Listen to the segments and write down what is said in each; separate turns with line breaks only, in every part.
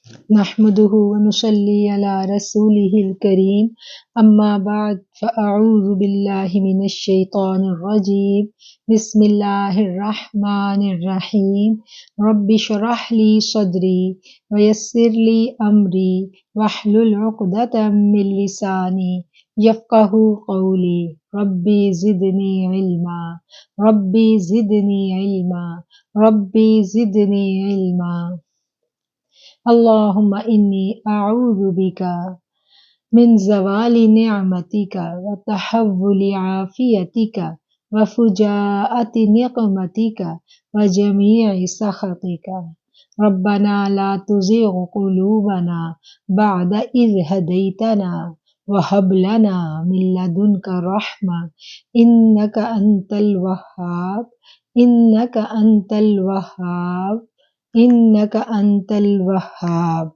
نحمده ونصلي على رسوله الكريم أما بعد فأعوذ بالله من الشيطان الرجيم بسم الله الرحمن الرحيم رب اشرح لي صدري ويسر لي أمري واحلل عقدة من لساني يفقهوا قولي ربي زدني علما ربي زدني علما ربي زدني علما اللهم إني أعوذ بك من زوال نعمتك وتحول عافيتك وفجاءة نقمتك وجميع سخطك ربنا لا تزغ قلوبنا بعد إذ هديتنا وهب لنا من لدنك رحمة إنك أنت الوهاب إنك أنت الوهاب انک انت الوہاب۔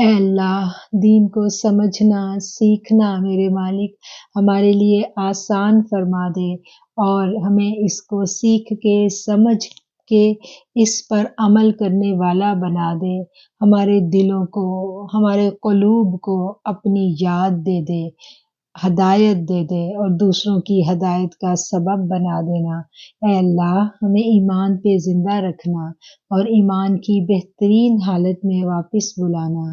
اے اللہ، دین کو سمجھنا سیکھنا میرے مالک ہمارے لیے آسان فرما دے اور ہمیں اس کو سیکھ کے سمجھ کے اس پر عمل کرنے والا بنا دے، ہمارے دلوں کو ہمارے قلوب کو اپنی یاد دے دے، ہدایت دے دے اور دوسروں کی ہدایت کا سبب بنا دینا۔ اے اللہ، ہمیں ایمان پہ زندہ رکھنا اور ایمان کی بہترین حالت میں واپس بلانا۔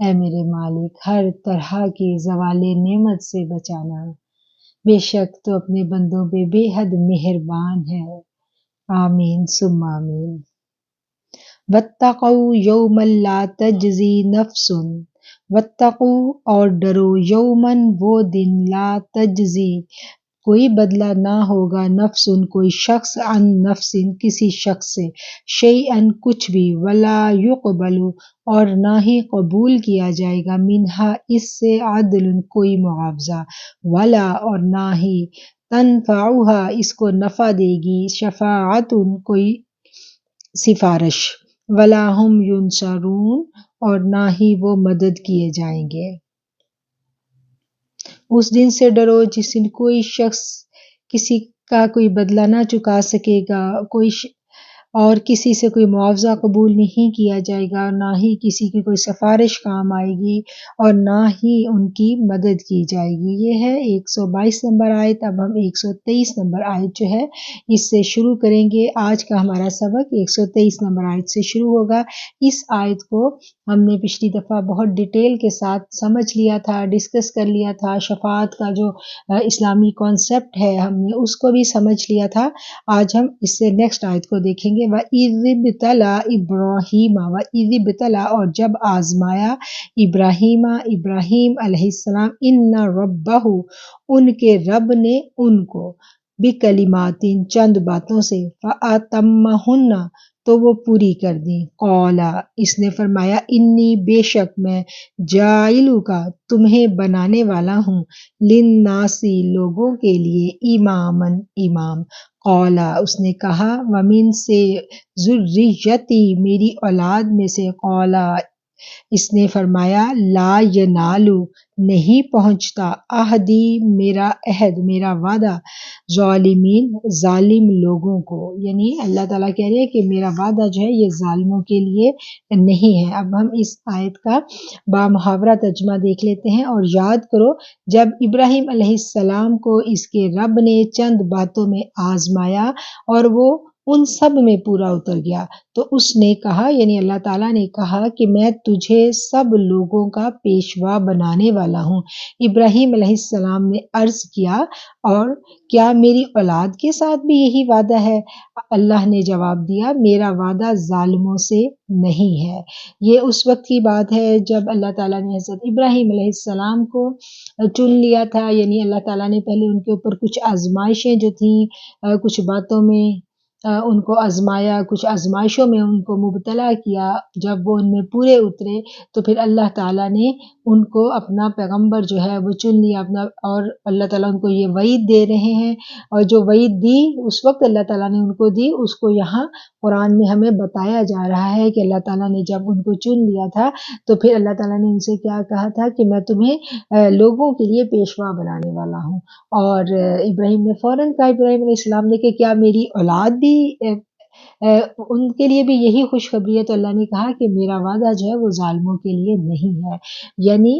اے میرے مالک، ہر طرح کی زوال نعمت سے بچانا۔ بے شک تو اپنے بندوں پہ بے حد مہربان ہے۔ آمین ثم آمین۔ واتقوا یوما لا تجزی نفس، واتقوا اور ڈرو یومن وہ دن لا تجزی کوئی بدلہ نہ ہوگا نفس کوئی شخص عن نفس کسی شخص سے شیئن کچھ بھی ولا یقبل اور نہ ہی قبول کیا جائے گا منہا اس سے عدل کوئی معاوضہ ولا اور نہ ہی تنفعہا اس کو نفع دے گی شفاعت کوئی سفارش ولا ہم ینصرون اور نہ ہی وہ مدد کیے جائیں گے۔ اس دن سے ڈرو جس دن کوئی شخص کسی کا کوئی بدلہ نہ چکا سکے گا، اور کسی سے کوئی معاوضہ قبول نہیں کیا جائے گا، نہ ہی کسی کی کوئی سفارش کام آئے گی اور نہ ہی ان کی مدد کی جائے گی۔ یہ ہے 122 نمبر آیت۔ اب ہم 123 نمبر آیت جو ہے اس سے شروع کریں گے۔ آج کا ہمارا سبق 123 نمبر آیت سے شروع ہوگا۔ اس آیت کو ہم نے پچھلی دفعہ بہت ڈیٹیل کے ساتھ سمجھ لیا تھا، ڈسکس کر لیا تھا۔ شفاعت کا جو اسلامی کانسیپٹ ہے ہم نے اس کو بھی سمجھ لیا تھا۔ آج ہم اس سے نیکسٹ آیت کو دیکھیں گے۔ وَإِذِ ابْتَلَىٰ إِبْرَاهِيمَ وَإِذِ ابْتَلَىٰ اور جب آزمایا ابراہیم علیہ السلام ان ربہ ان کے رب نے ان کو بکلمات چند باتوں سے فَأَتَمَّهُنَّ تو وہ پوری کر دی۔ قَالَ اس نے فرمایا انی بے شک میں جاعلُکَ تمہیں بنانے والا ہوں للناس لوگوں کے لیے اماماً امام۔ قَالَ اس نے کہا وَمِن سے ذُرِّيَّتِي میری اولاد میں سے۔ قَالَ اس نے فرمایا لا ینالُ نہیں پہنچتا عہدی میرا عہد میرا وعدہ ظالمین ظالم لوگوں کو، یعنی اللہ تعالیٰ کہہ رہے ہیں کہ میرا وعدہ جو ہے یہ ظالموں کے لیے نہیں ہے۔ اب ہم اس آیت کا بامحاورہ ترجمہ دیکھ لیتے ہیں اور یاد کرو جب ابراہیم علیہ السلام کو اس کے رب نے چند باتوں میں آزمایا اور وہ ان سب میں پورا اتر گیا تو اس نے کہا، یعنی اللہ تعالیٰ نے کہا کہ میں تجھے سب لوگوں کا پیشوا بنانے والا ہوں۔ ابراہیم علیہ السلام نے عرض کیا اور کیا میری اولاد کے ساتھ بھی یہی وعدہ ہے؟ اللہ نے جواب دیا میرا وعدہ ظالموں سے نہیں ہے۔ یہ اس وقت کی بات ہے جب اللہ تعالیٰ نے حضرت ابراہیم علیہ السلام کو چن لیا تھا، یعنی اللہ تعالیٰ نے پہلے ان کے اوپر کچھ آزمائشیں جو تھیں کچھ باتوں میں ان کو آزمایا، کچھ آزمائشوں میں ان کو مبتلا کیا۔ جب وہ ان میں پورے اترے تو پھر اللہ تعالیٰ نے ان کو اپنا پیغمبر جو ہے وہ چن لیا اپنا، اور اللہ تعالیٰ ان کو یہ وعید دے رہے ہیں، اور جو وعید دی اس وقت اللہ تعالیٰ نے ان کو دی اس کو یہاں قرآن میں ہمیں بتایا جا رہا ہے کہ اللہ تعالیٰ نے جب ان کو چن لیا تھا تو پھر اللہ تعالیٰ نے ان سے کیا کہا تھا کہ میں تمہیں لوگوں کے لیے پیشوا بنانے والا ہوں۔ اور ابراہیم نے فوراً کہا، ابراہیم علیہ السلام نے کہ کیا میری اولاد بھی ان کے لیے بھی یہی خوشخبری ہے، تو اللہ نے کہا کہ میرا وعدہ جو ہے وہ ظالموں کے لیے نہیں ہے، یعنی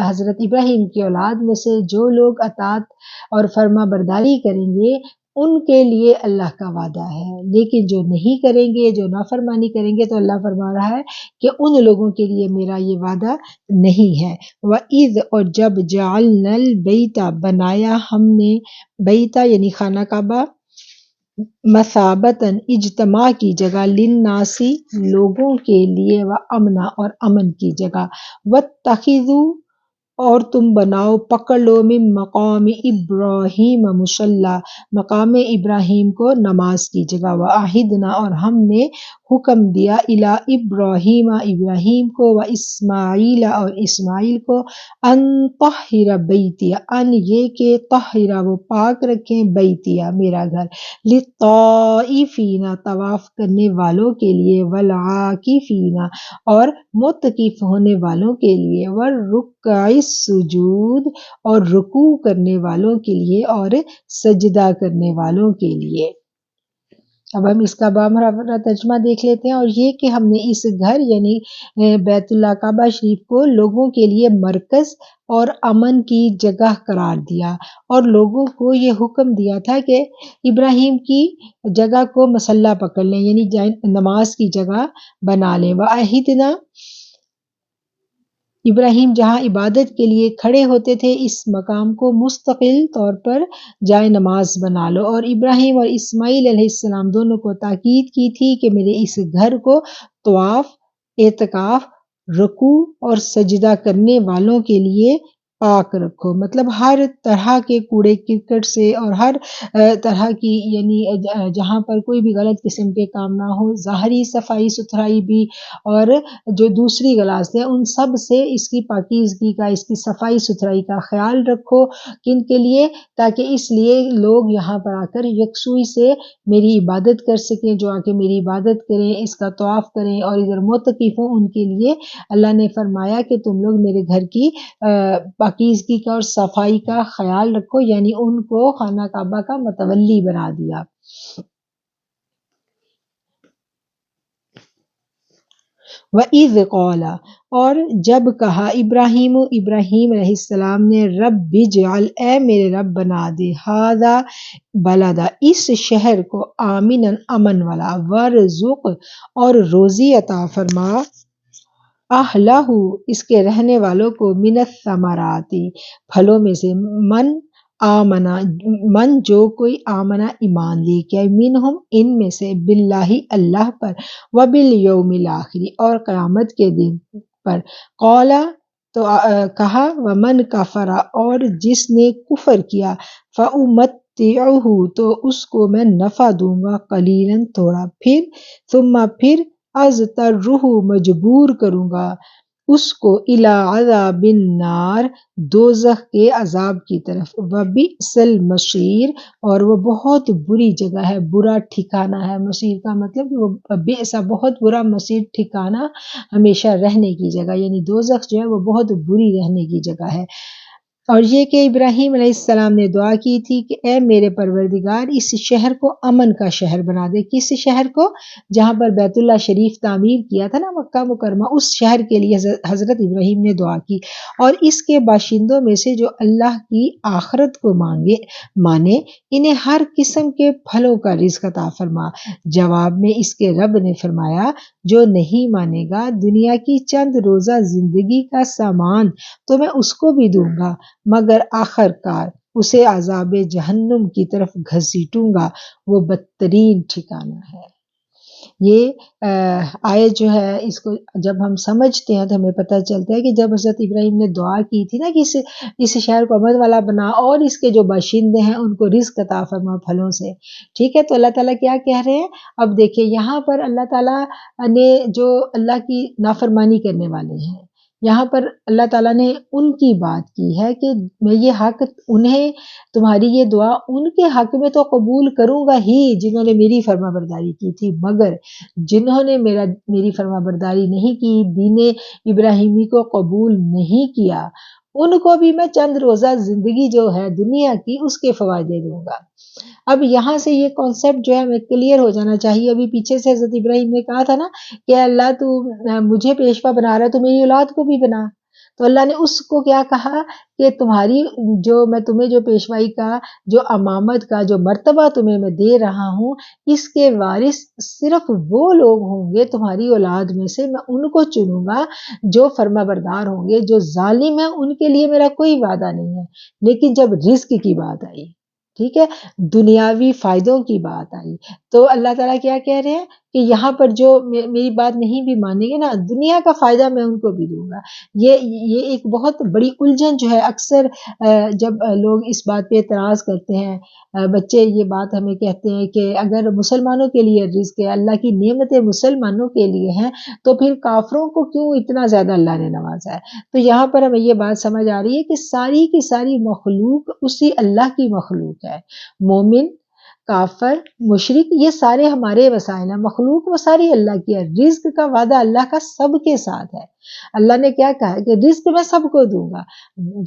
حضرت ابراہیم کی اولاد میں سے جو لوگ اطاعت اور فرما برداری کریں گے ان کے لیے اللہ کا وعدہ ہے، لیکن جو نہیں کریں گے، جو نافرمانی کریں گے، تو اللہ فرما رہا ہے کہ ان لوگوں کے لیے میرا یہ وعدہ نہیں ہے۔ وَإِذْ اور جب جعلنا البیت بنایا ہم نے، بیتا یعنی خانہ کعبہ، مثابتاً اجتماع کی جگہ، للناسی لوگوں کے لیے، و امنا اور امن کی جگہ، واتخذوا اور تم بناؤ پکڑ لو من مقام ابراہیم مصلی، مقام ابراہیم کو نماز کی جگہ، وعہدنا اور ہم نے حکم دیا الی ابراہیم ابراہیم کو، و اسماعیل اور اسماعیل کو، ان طہر بیتیا ان یہ کہ طہرا وہ پاک رکھیں بیتیا میرا گھر، للطائفین طواف کرنے والوں کے لیے، والعاکفین اور معتکف ہونے والوں کے لیے، والرکع السجود اور رکوع کرنے والوں کے لیے اور سجدہ کرنے والوں کے لیے۔ اب ہم اس کا بامرا ترجمہ دیکھ لیتے ہیں، اور یہ کہ ہم نے اس گھر یعنی بیت اللہ کعبہ شریف کو لوگوں کے لیے مرکز اور امن کی جگہ قرار دیا، اور لوگوں کو یہ حکم دیا تھا کہ ابراہیم کی جگہ کو مصلی پکڑ لیں، یعنی نماز کی جگہ بنا لیں، وعہدنا ابراہیم جہاں عبادت کے لیے کھڑے ہوتے تھے اس مقام کو مستقل طور پر جائے نماز بنا لو، اور ابراہیم اور اسماعیل علیہ السلام دونوں کو تاکید کی تھی کہ میرے اس گھر کو طواف، اعتکاف، رکوع اور سجدہ کرنے والوں کے لیے پاک رکھو، مطلب ہر طرح کے کوڑے کرکٹ سے اور ہر طرح کی یعنی جہاں پر کوئی بھی غلط قسم کے کام نہ ہو، ظاہری صفائی ستھرائی بھی، اور جو دوسری غلاظ ہیں ان سب سے اس کی پاکیزگی کا، اس کی صفائی ستھرائی کا خیال رکھو، کن کے لیے؟ تاکہ اس لیے لوگ یہاں پر آ کر یکسوئی سے میری عبادت کر سکیں، جو آ کے میری عبادت کریں، اس کا طواف کریں اور ادھر معتکف ہوں، ان کے لیے اللہ نے فرمایا کہ تم لوگ میرے گھر کی پاکیزگی کا اور صفائی کا خیال رکھو، یعنی ان کو خانہ کعبہ کا متولی بنا دیا۔ وَإِذْ قَالَ اور جب کہا ابراہیم علیہ السلام نے، رب اجعل اے میرے رب بنا دے، ھذا بلدا اس شہر کو، آمنا امن والا، وارزق اور روزی عطا فرما، اہلہ اس کے رہنے والوں کو، من الثمرات پھلوں میں سے، من جو کوئی آمنا ایمان لے کے، منہم ان میں سے، باللہ اللہ پر، وبالیوم الاخر اور قیامت کے دن پر، قولا تو کہا، ومن کفر اور جس نے کفر کیا، فأمتعہ تو اس کو میں نفع دوں گا، قلیلا تھوڑا، پھر اضطرہ مجبور کروں گا اس کو، الی عذاب النار دوزخ کے عذاب کی طرف، وبئس المصیر اور وہ بہت بری جگہ ہے، برا ٹھکانہ ہے، مصیر کا مطلب کہ وہ بئس بہت برا، مصیر ٹھکانہ ہمیشہ رہنے کی جگہ، یعنی دوزخ جو ہے وہ بہت بری رہنے کی جگہ ہے۔ اور یہ کہ ابراہیم علیہ السلام نے دعا کی تھی کہ اے میرے پروردگار اس شہر کو امن کا شہر بنا دے، کس شہر کو؟ جہاں پر بیت اللہ شریف تعمیر کیا تھا نا مکہ مکرمہ، اس شہر کے لیے حضرت ابراہیم نے دعا کی، اور اس کے باشندوں میں سے جو اللہ کی آخرت کو مانے انہیں ہر قسم کے پھلوں کا رزق عطا فرما۔ جواب میں اس کے رب نے فرمایا، جو نہیں مانے گا دنیا کی چند روزہ زندگی کا سامان تو میں اس کو بھی دوں گا، مگر آخر کار اسے عذاب جہنم کی طرف گھسیٹوں گا، وہ بدترین ٹھکانہ ہے۔ یہ آیت جو ہے اس کو جب ہم سمجھتے ہیں تو ہمیں پتہ چلتا ہے کہ جب حضرت ابراہیم نے دعا کی تھی نا کہ اس شہر کو امن والا بنا اور اس کے جو باشندے ہیں ان کو رزق عطا فرما پھلوں سے، ٹھیک ہے، تو اللہ تعالیٰ کیا کہہ رہے ہیں؟ اب دیکھیں یہاں پر اللہ تعالیٰ نے جو اللہ کی نافرمانی کرنے والے ہیں، یہاں پر اللہ تعالیٰ نے ان کی بات کی ہے کہ میں یہ حق انہیں، تمہاری یہ دعا ان کے حق میں تو قبول کروں گا ہی جنہوں نے میری فرما برداری کی تھی، مگر جنہوں نے میری فرما برداری نہیں کی، دین ابراہیمی کو قبول نہیں کیا، ان کو بھی میں چند روزہ زندگی جو ہے دنیا کی اس کے فوائد دوں گا۔ اب یہاں سے یہ کانسیپٹ جو ہے ہمیں کلیئر ہو جانا چاہیے۔ ابھی پیچھے سے حضرت ابراہیم نے کہا تھا نا کہ اللہ تو مجھے پیشوا بنا رہا ہے تو میری اولاد کو بھی بنا، تو اللہ نے اس کو کیا کہا کہ تمہاری جو میں تمہیں جو پیشوائی کا جو امامت کا جو مرتبہ تمہیں میں دے رہا ہوں، اس کے وارث صرف وہ لوگ ہوں گے تمہاری اولاد میں سے، میں ان کو چنوں گا جو فرما بردار ہوں گے، جو ظالم ہیں ان کے لیے میرا کوئی وعدہ نہیں ہے۔ لیکن جب رزق کی بات آئی، ٹھیک ہے، دنیاوی فائدوں کی بات آئی، تو اللہ تعالیٰ کیا کہہ رہے ہیں کہ یہاں پر جو میری بات نہیں بھی مانیں گے نا، دنیا کا فائدہ میں ان کو بھی دوں گا۔ یہ ایک بہت بڑی الجھن جو ہے، اکثر جب لوگ اس بات پہ اعتراض کرتے ہیں، بچے یہ بات ہمیں کہتے ہیں کہ اگر مسلمانوں کے لیے رزق ہے، اللہ کی نعمتیں مسلمانوں کے لیے ہیں، تو پھر کافروں کو کیوں اتنا زیادہ اللہ نے نوازا ہے؟ تو یہاں پر ہمیں یہ بات سمجھ آ رہی ہے کہ ساری کی ساری مخلوق اسی اللہ کی مخلوق ہے۔ مومن، کافر، مشرک، یہ سارے ہمارے وسائل ہیں، مخلوق وہ ساری اللہ کی ہے۔ رزق کا وعدہ اللہ کا سب کے ساتھ ہے۔ اللہ نے کیا کہا کہ رزق میں سب کو دوں گا۔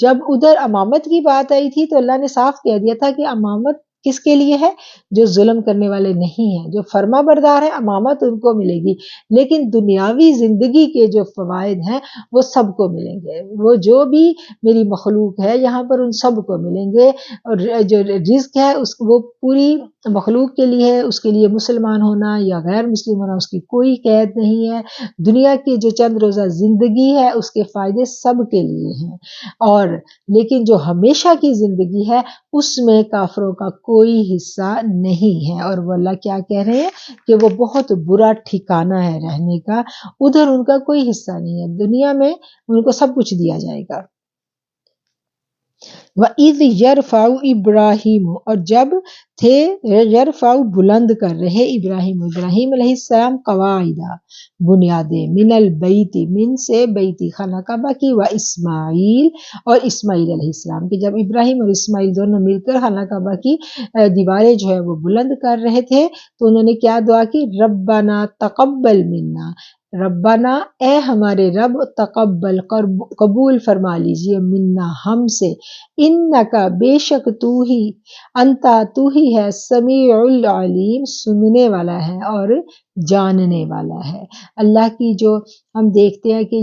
جب ادھر امامت کی بات آئی تھی تو اللہ نے صاف کہہ دیا تھا کہ امامت کس کے لیے ہے؟ جو ظلم کرنے والے نہیں ہیں، جو فرما بردار ہیں، امامت ان کو ملے گی۔ لیکن دنیاوی زندگی کے جو فوائد ہیں وہ سب کو ملیں گے، وہ جو بھی میری مخلوق ہے یہاں پر ان سب کو ملیں گے۔ اور جو رزق ہے وہ پوری مخلوق کے لیے ہے، اس کے لیے مسلمان ہونا یا غیر مسلم ہونا اس کی کوئی قید نہیں ہے۔ دنیا کی جو چند روزہ زندگی ہے اس کے فائدے سب کے لیے ہیں، اور لیکن جو ہمیشہ کی زندگی ہے اس میں کافروں کا کوئی حصہ نہیں ہے۔ اور وہ اللہ کیا کہہ رہے ہیں کہ وہ بہت برا ٹھکانہ ہے رہنے کا، ادھر ان کا کوئی حصہ نہیں ہے، دنیا میں ان کو سب کچھ دیا جائے گا۔ وَإِذْ يَرْفَعُ إِبْرَاهِيمُ، اور جب تھے یرفعُ بلند کر رہے ابراہیم علیہ السلام قواعدہ بنیادیں، من البیت، من سے بیتی خانہ کعبہ کی، و اسماعیل، اور اسماعیل علیہ السلام کی، جب ابراہیم اور اسماعیل دونوں مل کر خانہ کعبہ کی دیواریں جو ہے وہ بلند کر رہے تھے تو انہوں نے کیا دعا کی؟ ربنا تقبل منا، ربنا اے ہمارے رب، تقبل قبول فرما لیجئے، منا ہم سے، انکا بے شک تو ہی، انتا تو ہی ہے، سمیع العلیم سننے والا ہے اور جاننے والا ہے۔ اللہ کی جو ہم دیکھتے ہیں کہ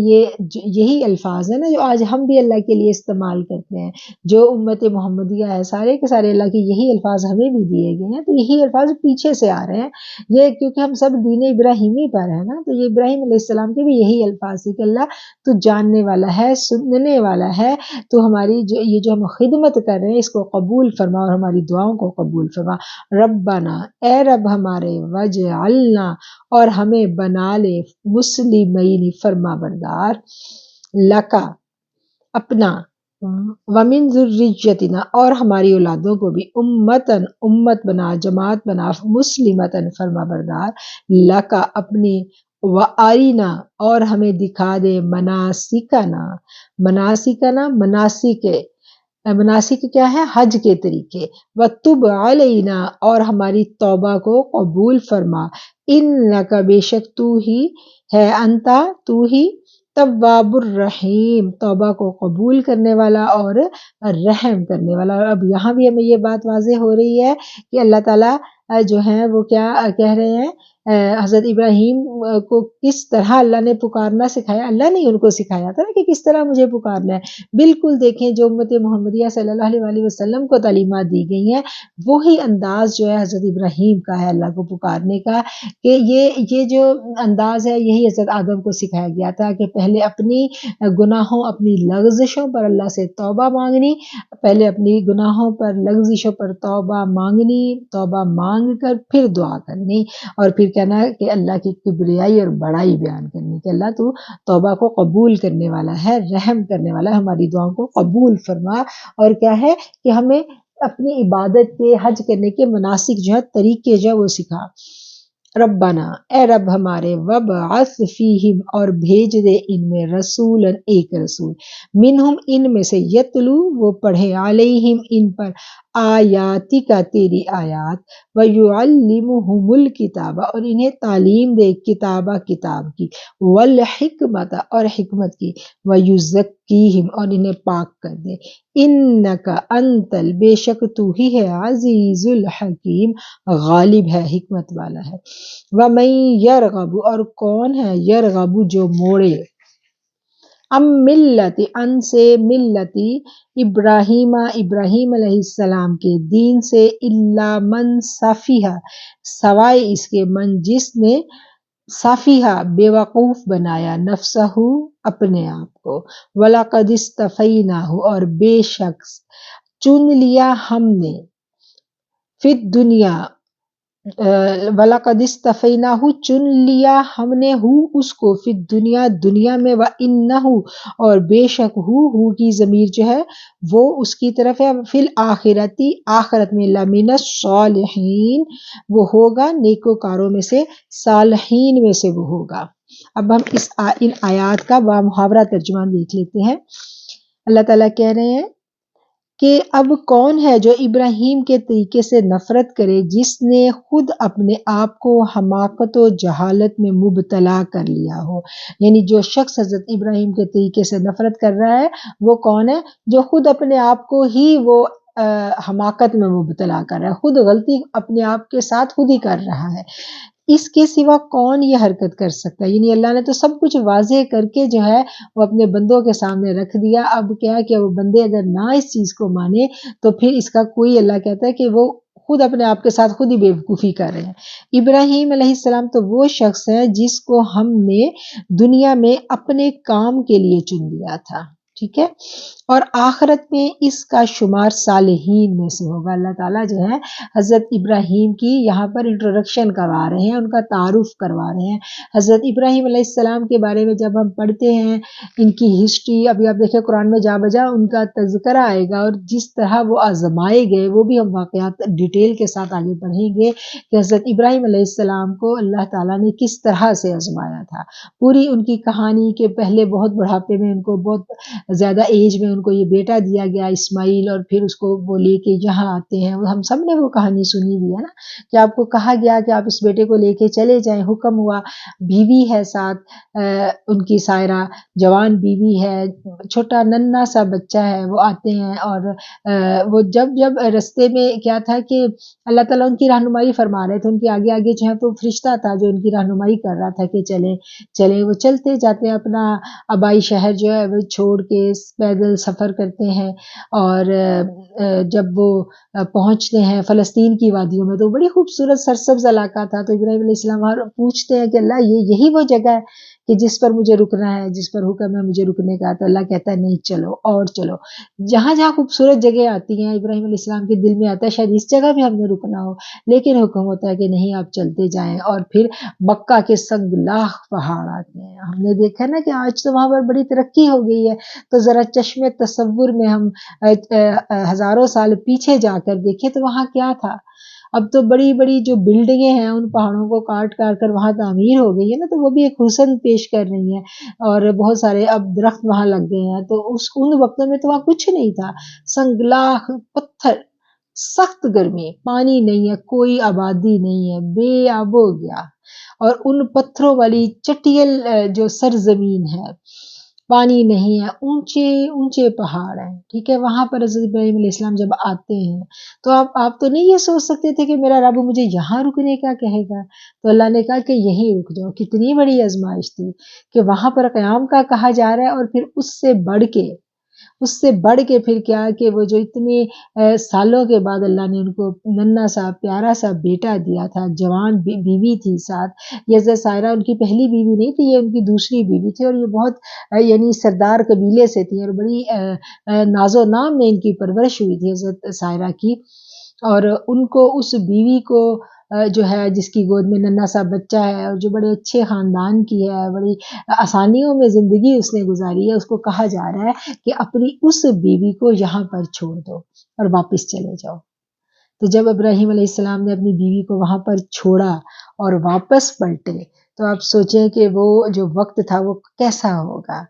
یہی الفاظ ہیں نا جو آج ہم بھی اللہ کے لیے استعمال کرتے ہیں، جو امت محمدیہ ہے سارے کے سارے اللہ کے یہی الفاظ ہمیں بھی دیے گئے ہیں، تو یہی الفاظ پیچھے سے آ رہے ہیں، یہ کیونکہ ہم سب دین ابراہیمی پر ہیں نا، تو یہ ابراہیم علیہ السلام کے بھی یہی الفاظ تھے کہ اللہ تو جاننے والا ہے، سننے والا ہے، تو ہماری یہ جو ہم خدمت کر رہے ہیں اس کو قبول فرما اور ہماری دعاؤں کو قبول فرما۔ ربنا اے رب ہمارے، وجعلنا اور ہمیں بنا لے، مسلمین فرما بردار، لکا اپنا، ومن ذریتنا اور ہماری اولادوں کو بھی، امتن امت بنا، جماعت بنا، مسلمتن فرما بردار، لکا اپنی، وَأَرِنَا اور ہمیں دکھا دے، مناسکنا، مناسک کیا ہے؟ حج کے طریقے، وَتُبْ عَلَيْنَا اور ہماری توبہ کو قبول فرما، اِنَّکَ بے شک تو ہی ہے، انتا تو ہی، تواب الرحیم توبہ کو قبول کرنے والا اور رحم کرنے والا۔ اور اب یہاں بھی ہمیں یہ بات واضح ہو رہی ہے کہ اللہ تعالیٰ جو ہیں وہ کیا کہہ رہے ہیں، حضرت ابراہیم کو کس طرح اللہ نے پکارنا سکھایا، اللہ نے ان کو سکھایا تھا نا کہ کس طرح مجھے پکارنا ہے۔ بالکل دیکھیں جو امت محمدیہ صلی اللہ علیہ وسلم کو تعلیمات دی گئی ہیں وہی انداز جو ہے حضرت ابراہیم کا ہے اللہ کو پکارنے کا، کہ یہ جو انداز ہے یہی حضرت آدم کو سکھایا گیا تھا کہ پہلے اپنی گناہوں، اپنی لغزشوں پر اللہ سے توبہ مانگنی، پہلے اپنی گناہوں پر، لغزشوں پر توبہ مانگنی، توبہ مانگ کر پھر دعا کرنی، اور پھر کہنا کہ اللہ کی کبریائی اور بڑائی بیان کرنی کہ اللہ تو توبہ کو قبول کرنے والا ہے، رحم کرنے والا ہے، ہماری دعاؤں کو قبول فرما، اور کیا ہے کہ ہمیں اپنی عبادت کے، حج کرنے کے مناسک جو ہے، طریقے جو ہے وہ سکھا۔ ربنا اے رب ہمارے، وبعث فیہم اور بھیج دے ان میں، رسولا ایک رسول، منہم ان میں سے، یتلو وہ پڑھے، علیہم ان پر، آیاتی کا تیری آیات، وَيُعَلِّمُهُمُ الْكِتَابَ اور انہیں تعلیم دے کتاب کی، والحکمت اور حکمت کی، وَيُزَكِّيهِمْ اور انہیں پاک کر دے، اِنَّكَ أَنْتَ بے شک تو ہی ہے عزیز الحکیم غالب ہے حکمت والا ہے، وَمَن يَرْغَبُ اور کون ہے یرغب جو موڑے، ملتی ان سے ملتی ابراہیم علیہ السلام کے دین سے، الا من سفیہ سوائے اس کے من جس نے سفیہ بے وقوف بنایا نفسہ اپنے آپ کو، وَلَقَدِ اسْتَفَيْنَاهُ اور بے شک چن لیا ہم نے، فی الدنیا وَلَقَدِ اسْتَفَيْنَاهُ چن لیا ہم نے اس کو فی الدنیا دنیا میں، وَإِنَّهُ اور بے شک ہو کی ضمیر جو ہے وہ اس کی طرف ہے، فی الآخرتی آخرت میں، لَمِنَ الصَّالِحِین وہ ہوگا نیکوکاروں میں سے، صالحین میں سے وہ ہوگا۔ اب ہم ان آیات کا بامحاورہ ترجمہ دیکھ لیتے ہیں۔ اللہ تعالیٰ کہہ رہے ہیں کہ اب کون ہے جو ابراہیم کے طریقے سے نفرت کرے جس نے خود اپنے آپ کو حماقت و جہالت میں مبتلا کر لیا ہو، یعنی جو شخص حضرت ابراہیم کے طریقے سے نفرت کر رہا ہے وہ کون ہے؟ جو خود اپنے آپ کو ہی وہ حماقت میں مبتلا کر رہا ہے، خود غلطی اپنے آپ کے ساتھ خود ہی کر رہا ہے، اس کے سوا کون یہ حرکت کر سکتا ہے؟ یعنی اللہ نے تو سب کچھ واضح کر کے جو ہے وہ اپنے بندوں کے سامنے رکھ دیا، اب کیا کہ وہ بندے اگر نہ اس چیز کو مانے تو پھر اس کا کوئی، اللہ کہتا ہے کہ وہ خود اپنے آپ کے ساتھ خود ہی بیوقوفی کر رہے ہیں۔ ابراہیم علیہ السلام تو وہ شخص ہے جس کو ہم نے دنیا میں اپنے کام کے لیے چن لیا تھا، ٹھیک ہے، اور آخرت میں اس کا شمار صالحین میں سے ہوگا۔ اللہ تعالیٰ جو ہے حضرت ابراہیم کی یہاں پر انٹروڈکشن کروا رہے ہیں، ان کا تعارف کروا رہے ہیں۔ حضرت ابراہیم علیہ السلام کے بارے میں جب ہم پڑھتے ہیں ان کی ہسٹری، ابھی آپ دیکھیں قرآن میں جا بجا ان کا تذکرہ آئے گا، اور جس طرح وہ آزمائے گئے وہ بھی ہم واقعات ڈیٹیل کے ساتھ آگے پڑھیں گے کہ حضرت ابراہیم علیہ السلام کو اللہ تعالیٰ نے کس طرح سے آزمایا تھا، پوری ان کی کہانی کے پہلے بہت بڑھاپے میں ان کو بہت زیادہ ایج میں ان کو یہ بیٹا دیا گیا اسماعیل، اور پھر اس کو وہ لے کے یہاں آتے ہیں، ہم سب نے وہ کہانی سنی ہوئی ہے نا کہ آپ کو کہا گیا کہ آپ اس بیٹے کو لے کے چلے جائیں، حکم ہوا، بیوی ہے ساتھ ان کی سائرہ، جوان بیوی ہے، چھوٹا ننھا سا بچہ ہے، وہ آتے ہیں، اور وہ جب رستے میں کیا تھا کہ اللہ تعالیٰ ان کی رہنمائی فرما رہے تھے، ان کے آگے آگے جو ہے تو فرشتہ تھا جو ان کی رہنمائی کر رہا تھا کہ چلیں، وہ چلتے جاتے ہیں، اپنا آبائی شہر جو ہے وہ چھوڑ کے پیدل سفر کرتے ہیں، اور جب وہ پہنچتے ہیں فلسطین کی وادیوں میں تو بڑی خوبصورت سرسبز علاقہ تھا، تو ابراہیم علیہ السلام پوچھتے ہیں کہ اللہ یہی وہ جگہ ہے کہ جس پر مجھے رکنا ہے، جس پر حکم ہے مجھے رکنے کا، تو اللہ کہتا ہے نہیں، چلو اور چلو، جہاں جہاں خوبصورت جگہ آتی ہیں ابراہیم علیہ السلام کے دل میں آتا ہے شاید اس جگہ بھی ہم نے رکنا ہو، لیکن حکم ہوتا ہے کہ نہیں آپ چلتے جائیں، اور پھر مکہ کے سنگ لاخ پہاڑ آتے ہیں، ہم نے دیکھا نا کہ آج تو وہاں پر بڑی ترقی ہو گئی ہے، تو ذرا چشم تصور میں ہم ہزاروں سال پیچھے جا کر دیکھیں تو وہاں کیا تھا، اب تو بڑی بڑی جو بلڈنگیں ہیں ان پہاڑوں کو کاٹ کر وہاں تعمیر ہو گئی ہے نا، تو وہ بھی ایک حسن پیش کر رہی ہیں، اور بہت سارے اب درخت وہاں لگ گئے ہیں، تو ان وقتوں میں تو وہاں کچھ نہیں تھا، سنگلاخ پتھر، سخت گرمی، پانی نہیں ہے، کوئی آبادی نہیں ہے، بے آب ہو گیا، اور ان پتھروں والی چٹیل جو سرزمین ہے، پانی نہیں ہے، اونچے اونچے پہاڑ ہیں، ٹھیک ہے، وہاں پر حضرت ابراہیم علیہ السلام جب آتے ہیں تو آپ تو نہیں یہ سوچ سکتے تھے کہ میرا رب مجھے یہاں رکنے کا کہے گا، تو اللہ نے کہا کہ یہیں رک جاؤ، کتنی بڑی آزمائش تھی کہ وہاں پر قیام کا کہا جا رہا ہے، اور پھر اس سے بڑھ کے پھر کیا کہ وہ جو اتنے سالوں کے بعد اللہ نے ان کو ننھا سا پیارا سا بیٹا دیا تھا، جوان بیوی تھی ساتھ، یہ حضرت سائرہ ان کی پہلی بیوی نہیں تھی، یہ ان کی دوسری بیوی تھی، اور یہ بہت یعنی سردار قبیلے سے تھی، اور بڑی ناز و نام میں ان کی پرورش ہوئی تھی حضرت سائرہ کی، اور ان کو اس بیوی کو جو ہے جس کی گود میں ننھا سا بچہ ہے، اور جو بڑے اچھے خاندان کی ہے، بڑی آسانیوں میں زندگی اس نے گزاری ہے، اس کو کہا جا رہا ہے کہ اپنی اس بیوی کو یہاں پر چھوڑ دو اور واپس چلے جاؤ۔ تو جب ابراہیم علیہ السلام نے اپنی بیوی کو وہاں پر چھوڑا اور واپس پلٹے تو آپ سوچیں کہ وہ جو وقت تھا وہ کیسا ہوگا۔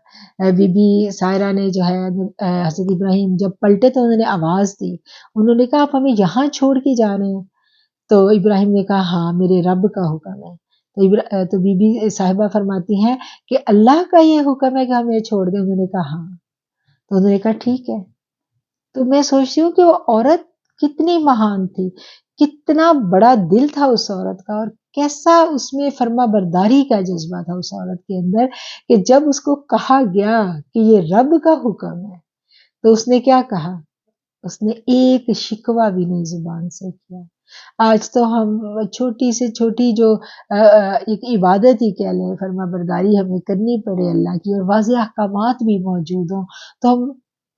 بی بی سائرہ نے جو ہے حضرت ابراہیم جب پلٹے تو انہوں نے آواز دی، انہوں نے کہا آپ ہمیں یہاں چھوڑ کے جا رہے ہیں؟ تو ابراہیم نے کہا ہاں میرے رب کا حکم ہے۔ تو بی بی صاحبہ فرماتی ہیں کہ اللہ کا یہ حکم ہے کہ ہمیں چھوڑ دیں؟ انہوں نے کہا ہاں۔ تو انہوں نے کہا ٹھیک ہے۔ تو میں سوچتی ہوں کہ وہ عورت کتنی مہان تھی، کتنا بڑا دل تھا اس عورت کا، اور کیسا اس میں فرما برداری کا جذبہ تھا اس عورت کے اندر، کہ جب اس کو کہا گیا کہ یہ رب کا حکم ہے تو اس نے کیا کہا؟ اس نے ایک شکوہ بھی نہیں زبان سے کیا۔ آج تو ہم چھوٹی سے چھوٹی جو ایک عبادت ہی کہہ لیں، فرما برداری ہمیں کرنی پڑے اللہ کی، اور واضح احکامات بھی موجود ہوں، تو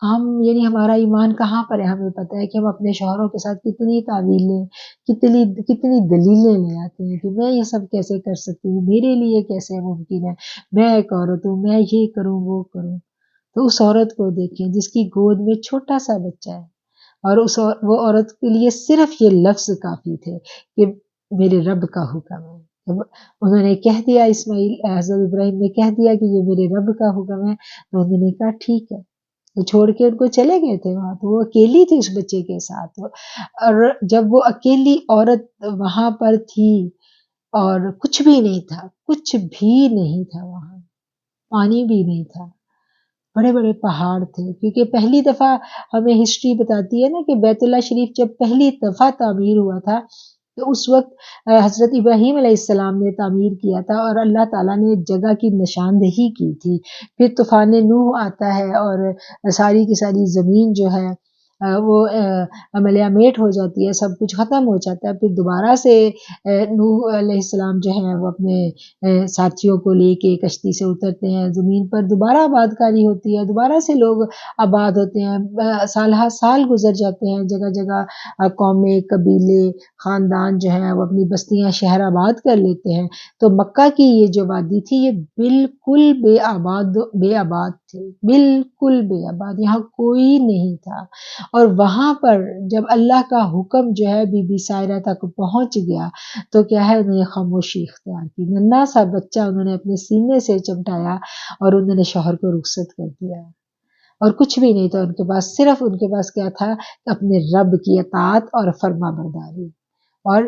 ہم یعنی ہمارا ایمان کہاں پر ہے؟ ہمیں پتہ ہے کہ ہم اپنے شوہروں کے ساتھ کتنی تعویلیں، کتنی دلیلیں لے آتے ہیں کہ میں یہ سب کیسے کر سکتی ہوں، میرے لیے کیسے ممکن ہے، میں ایک عورت ہوں، میں یہ کروں وہ کروں۔ تو اس عورت کو دیکھیں جس کی گود میں چھوٹا سا بچہ ہے، اور وہ عورت کے لیے صرف یہ لفظ کافی تھے کہ میرے رب کا حکم ہے۔ انہوں نے کہہ دیا، حضرت ابراہیم نے کہہ دیا کہ یہ میرے رب کا حکم ہے، تو انہوں نے کہا ٹھیک ہے، تو چھوڑ کے ان کو چلے گئے تھے وہاں، تو وہ اکیلی تھی اس بچے کے ساتھ، اور جب وہ اکیلی عورت وہاں پر تھی اور کچھ بھی نہیں تھا، کچھ بھی نہیں تھا وہاں، پانی بھی نہیں تھا، بڑے بڑے پہاڑ تھے، کیونکہ پہلی دفعہ ہمیں ہسٹری بتاتی ہے نا کہ بیت اللہ شریف جب پہلی دفعہ تعمیر ہوا تھا تو اس وقت حضرت ابراہیم علیہ السلام نے تعمیر کیا تھا، اور اللہ تعالیٰ نے جگہ کی نشاندہی کی تھی۔ پھر طوفان نوح آتا ہے اور ساری کی ساری زمین جو ہے وہ ملیامیٹ ہو جاتی ہے، سب کچھ ختم ہو جاتا ہے، پھر دوبارہ سے نوح علیہ السلام جو ہیں وہ اپنے ساتھیوں کو لے کے کشتی سے اترتے ہیں، زمین پر دوبارہ آباد کاری ہوتی ہے، دوبارہ سے لوگ آباد ہوتے ہیں، سال ہر سال گزر جاتے ہیں، جگہ جگہ قومیں، قبیلے، خاندان جو ہیں وہ اپنی بستیاں شہر آباد کر لیتے ہیں۔ تو مکہ کی یہ جو وادی تھی یہ بالکل بے آباد تھی، بالکل بے آباد، یہاں کوئی نہیں تھا، اور وہاں پر جب اللہ کا حکم جو ہے بی بی سائرہ تک پہنچ گیا تو کیا ہے، انہوں نے خاموشی اختیار کی، ننھا سا بچہ انہوں نے اپنے سینے سے چمٹایا اور انہوں نے شوہر کو رخصت کر دیا، اور کچھ بھی نہیں تھا ان کے پاس، صرف ان کے پاس کیا تھا؟ اپنے رب کی اطاعت اور فرما برداری، اور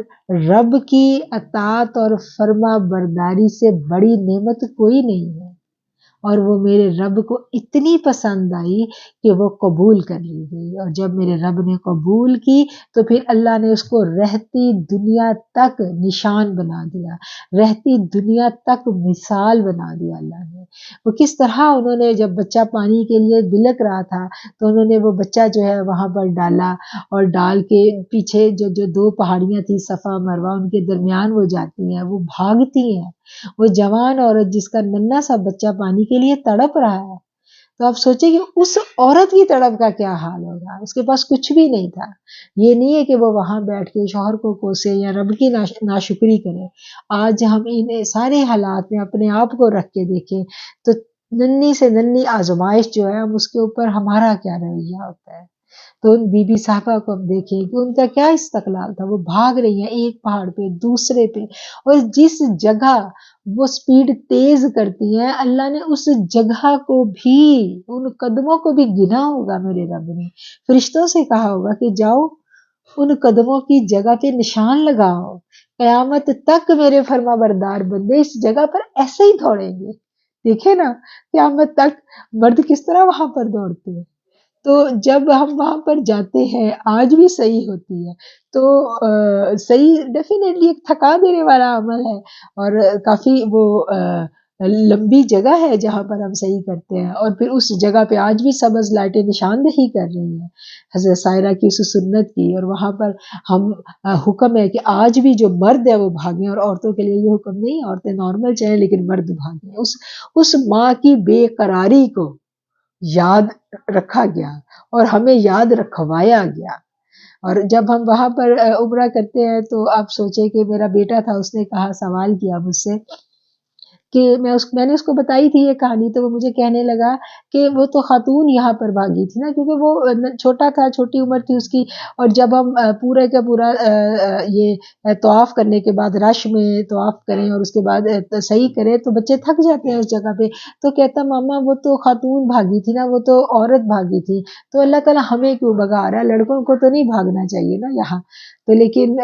رب کی اطاعت اور فرما برداری سے بڑی نعمت کوئی نہیں ہے، اور وہ میرے رب کو اتنی پسند آئی کہ وہ قبول کر لی گئی، اور جب میرے رب نے قبول کی تو پھر اللہ نے اس کو رہتی دنیا تک نشان بنا دیا، رہتی دنیا تک مثال بنا دیا اللہ نے۔ وہ کس طرح انہوں نے جب بچہ پانی کے لیے بلک رہا تھا تو انہوں نے وہ بچہ جو ہے وہاں پر ڈالا، اور ڈال کے پیچھے جو دو پہاڑیاں تھیں صفا مروہ، ان کے درمیان وہ جاتی ہیں، وہ بھاگتی ہیں، وہ جوان عورت جس کا ننھا سا بچہ پانی کے لیے تڑپ رہا ہے، تو آپ سوچیں کہ اس عورت کی تڑپ کا کیا حال ہوگا، اس کے پاس کچھ بھی نہیں تھا، یہ نہیں ہے کہ وہ وہاں بیٹھ کے شوہر کو کوسے یا رب کی ناشکری کرے۔ آج ہم ان سارے حالات میں اپنے آپ کو رکھ کے دیکھیں تو ننھی سے ننھی آزمائش جو ہے ہم اس کے اوپر ہمارا کیا رویہ ہوتا ہے۔ تو ان بی بی صاحبہ کو ہم دیکھیں کہ ان کا کیا استقلال تھا، وہ بھاگ رہی ہیں ایک پہاڑ پہ دوسرے پہ، اور جس جگہ وہ سپیڈ تیز کرتی ہیں اللہ نے اس جگہ کو بھی، ان قدموں کو بھی گنا ہوگا، میرے رب نے فرشتوں سے کہا ہوگا کہ جاؤ ان قدموں کی جگہ پہ نشان لگاؤ، قیامت تک میرے فرما بردار بندے اس جگہ پر ایسے ہی دوڑیں گے۔ دیکھیں نا قیامت تک مرد کس طرح وہاں پر دوڑتے ہیں۔ تو جب ہم وہاں پر جاتے ہیں، آج بھی صحیح ہوتی ہے تو صحیح ڈیفینیٹلی ایک تھکا دینے والا عمل ہے، اور کافی وہ لمبی جگہ ہے جہاں پر ہم صحیح کرتے ہیں، اور پھر اس جگہ پہ آج بھی سبز لائٹیں نشاندہی کر رہی ہیں حضرت سائرہ کی اس سنت کی، اور وہاں پر ہم حکم ہے کہ آج بھی جو مرد ہے وہ بھاگیں، اور عورتوں کے لیے یہ حکم نہیں، عورتیں نارمل چلیں لیکن مرد بھاگیں۔ اس ماں کی بے قراری کو یاد رکھا گیا اور ہمیں یاد رکھوایا گیا، اور جب ہم وہاں پر عمرہ کرتے ہیں تو آپ سوچیں کہ میرا بیٹا تھا، اس نے کہا، سوال کیا مجھ سے کہ میں نے اس کو بتائی تھی یہ کہانی، تو وہ مجھے کہنے لگا کہ وہ تو خاتون یہاں پر بھاگی تھی نا، کیونکہ وہ چھوٹا تھا، چھوٹی عمر تھی اس کی، اور جب ہم پورے کا پورا یہ طواف کرنے کے بعد رش میں طواف کریں اور اس کے بعد صحیح کریں تو بچے تھک جاتے ہیں اس جگہ پہ، تو کہتا ماما وہ تو خاتون بھاگی تھی نا، وہ تو عورت بھاگی تھی، تو اللہ تعالیٰ ہمیں کیوں بھگا رہا ہے، لڑکوں کو تو نہیں بھاگنا چاہیے نا یہاں۔ تو لیکن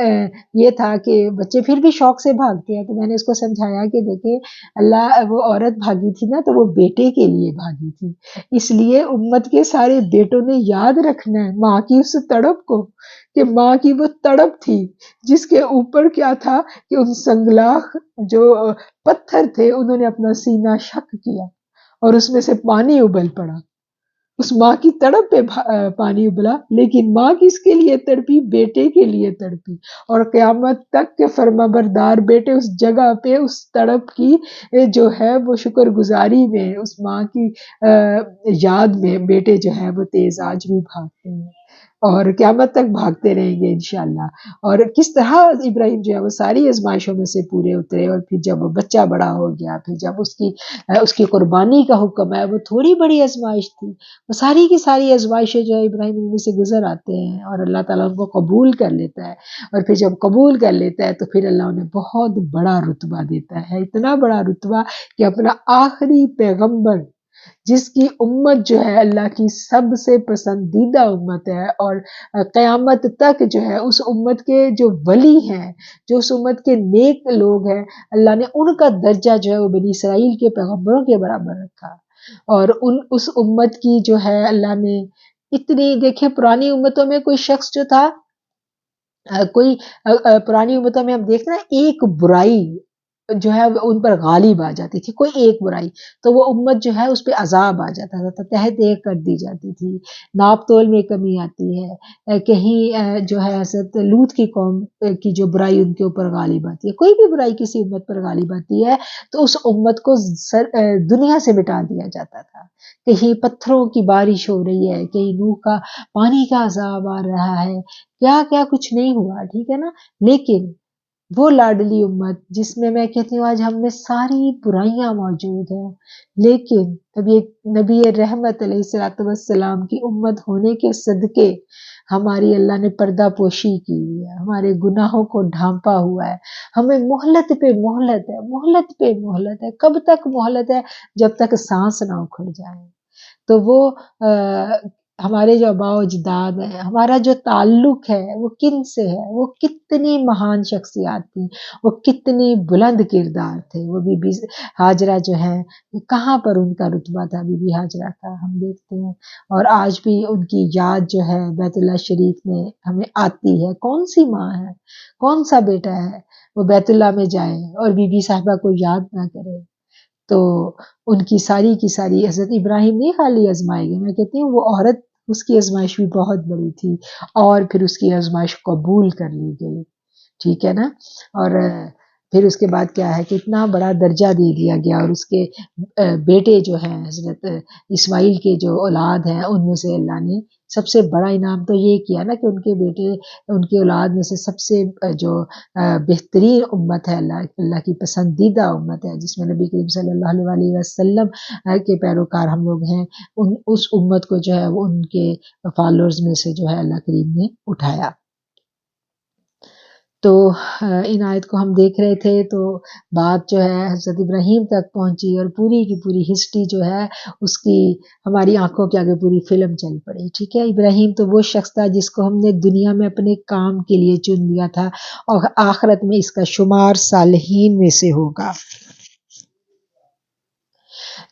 یہ تھا کہ بچے پھر بھی شوق سے بھاگتے ہیں، تو میں نے اس کو سمجھایا کہ دیکھیں اللہ، وہ عورت بھاگی تھی نا تو وہ بیٹے کے لیے بھاگی تھی، اس لیے امت کے سارے بیٹوں نے یاد رکھنا ہے ماں کی اس تڑپ کو، کہ ماں کی وہ تڑپ تھی جس کے اوپر کیا تھا کہ ان سنگلاخ جو پتھر تھے انہوں نے اپنا سینہ شق کیا اور اس میں سے پانی ابل پڑا، اس ماں کی تڑپ پہ پانی ابلا، لیکن ماں کس کے لیے تڑپی؟ بیٹے کے لیے تڑپی، اور قیامت تک کے فرما بردار بیٹے اس جگہ پہ اس تڑپ کی جو ہے وہ شکر گزاری میں، اس ماں کی یاد میں بیٹے جو ہے وہ تیز آج بھی بھاگتے ہیں اور قیامت تک بھاگتے رہیں گے انشاءاللہ۔ اور کس طرح ابراہیم جو ہے وہ ساری آزمائشوں میں سے پورے اترے، اور پھر جب وہ بچہ بڑا ہو گیا، پھر جب اس کی قربانی کا حکم ہے، وہ تھوڑی بڑی آزمائش تھی، وہ ساری کی ساری آزمائشیں جو ہے ابراہیم ان میں سے گزر آتے ہیں اور اللہ تعالیٰ ان کو قبول کر لیتا ہے، اور پھر جب قبول کر لیتا ہے تو پھر اللہ انہیں بہت بڑا رتبہ دیتا ہے، اتنا بڑا رتبہ کہ اپنا آخری پیغمبر جس کی امت جو ہے اللہ کی سب سے پسندیدہ امت ہے، اور قیامت تک جو ہے اس امت کے جو ولی ہیں، جو اس امت کے نیک لوگ ہیں، اللہ نے ان کا درجہ جو ہے وہ بنی اسرائیل کے پیغمبروں کے برابر رکھا، اور اس امت کی جو ہے اللہ نے اتنی، دیکھیں پرانی امتوں میں کوئی شخص جو تھا، کوئی پرانی امتوں میں ہم دیکھتے ہیں ایک برائی جو ہے ان پر غالب آ جاتی تھی، کوئی ایک برائی تو وہ امت جو ہے اس پہ عذاب آ جاتا تھا، تہ تہ کر دی جاتی تھی، ناپ تول میں کمی آتی ہے، کہیں جو ہے حضرت لوط کی قوم کی جو برائی ان کے اوپر غالب آتی ہے، کوئی بھی برائی کسی امت پر غالب آتی ہے تو اس امت کو دنیا سے مٹا دیا جاتا تھا، کہیں پتھروں کی بارش ہو رہی ہے، کہیں نوح کا پانی کا عذاب آ رہا ہے، کیا کیا کچھ نہیں ہوا، ٹھیک ہے نا، لیکن وہ لاڈلی امت جس میں میں کہتی ہوں آج ہم میں ساری برائیاں موجود ہیں، لیکن نبی رحمت علیہ الصلوۃ والسلام کی امت ہونے کے صدقے ہماری اللہ نے پردہ پوشی کی ہوئی ہے، ہمارے گناہوں کو ڈھانپا ہوا ہے، ہمیں مہلت پہ مہلت ہے، مہلت پہ مہلت ہے، کب تک مہلت ہے؟ جب تک سانس نہ اکھڑ جائے۔ تو وہ ہمارے جو آباء و اجداد ہیں، ہمارا جو تعلق ہے وہ کن سے ہے، وہ کتنی مہان شخصیات تھی، وہ کتنی بلند کردار تھے، وہ بی بی ہاجرہ جو ہے کہاں پر ان کا رتبہ تھا، بی بی ہاجرہ کا ہم دیکھتے ہیں، اور آج بھی ان کی یاد جو ہے بیت اللہ شریف میں ہمیں آتی ہے، کون سی ماں ہے، کون سا بیٹا ہے وہ بیت اللہ میں جائے اور بی بی صاحبہ کو یاد نہ کرے؟ تو ان کی ساری حضرت ابراہیم نہیں خالی آزمائے گئے، میں کہتی ہوں وہ عورت، اس کی آزمائش بھی بہت بڑی تھی، اور پھر اس کی آزمائش قبول کر لی گئی، ٹھیک ہے نا، اور پھر اس کے بعد کیا ہے کہ اتنا بڑا درجہ دے دیا گیا، اور اس کے بیٹے جو ہیں حضرت اسماعیل کے جو اولاد ہیں ان میں سے اللہ نے سب سے بڑا انعام تو یہ کیا نا کہ ان کے بیٹے، ان کی اولاد میں سے سب سے جو بہترین امت ہے، اللہ کی پسندیدہ امت ہے جس میں نبی کریم صلی اللہ علیہ وسلم کے پیروکار ہم لوگ ہیں، اس امت کو جو ہے وہ ان کے فالوورز میں سے جو ہے اللہ کریم نے اٹھایا۔ تو ان آیت کو ہم دیکھ رہے تھے تو بات جو ہے حضرت ابراہیم تک پہنچی، اور پوری کی پوری ہسٹری جو ہے اس کی ہماری آنکھوں کے آگے پوری فلم چل پڑی، ٹھیک ہے۔ ابراہیم تو وہ شخص تھا جس کو ہم نے دنیا میں اپنے کام کے لیے چن لیا تھا، اور آخرت میں اس کا شمار صالحین میں سے ہوگا۔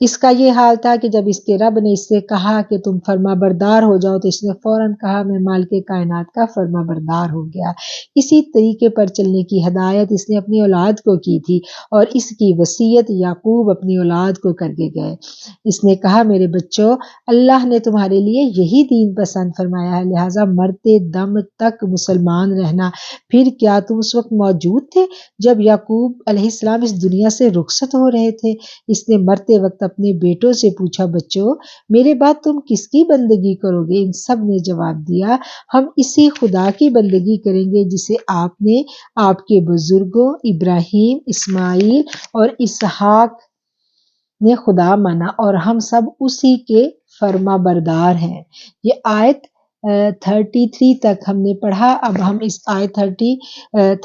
اس کا یہ حال تھا کہ جب اس کے رب نے اس سے کہا کہ تم فرما بردار ہو جاؤ تو اس نے فوراً کہا میں مالک کائنات کا فرما بردار ہو گیا۔ اسی طریقے پر چلنے کی ہدایت اس نے اپنی اولاد کو کی تھی، اور اس کی وصیت یعقوب اپنی اولاد کو کر کے گئے۔ اس نے کہا میرے بچوں، اللہ نے تمہارے لیے یہی دین پسند فرمایا ہے، لہٰذا مرتے دم تک مسلمان رہنا۔ پھر کیا تم اس وقت موجود تھے جب یعقوب علیہ السلام اس دنیا سے رخصت ہو رہے تھے؟ اس نے مرتے وقت اپنے بیٹوں سے پوچھا بچوں میرے بعد تم کس کی بندگی کرو گے؟ ان سب نے جواب دیا ہم اسی خدا کی بندگی کریں گے جسے آپ نے آپ کے بزرگوں ابراہیم اسماعیل اور اسحاق نے خدا مانا اور ہم سب اسی کے فرما بردار ہیں۔ یہ آیت 33 تک ہم نے پڑھا۔ اب ہم اس آیت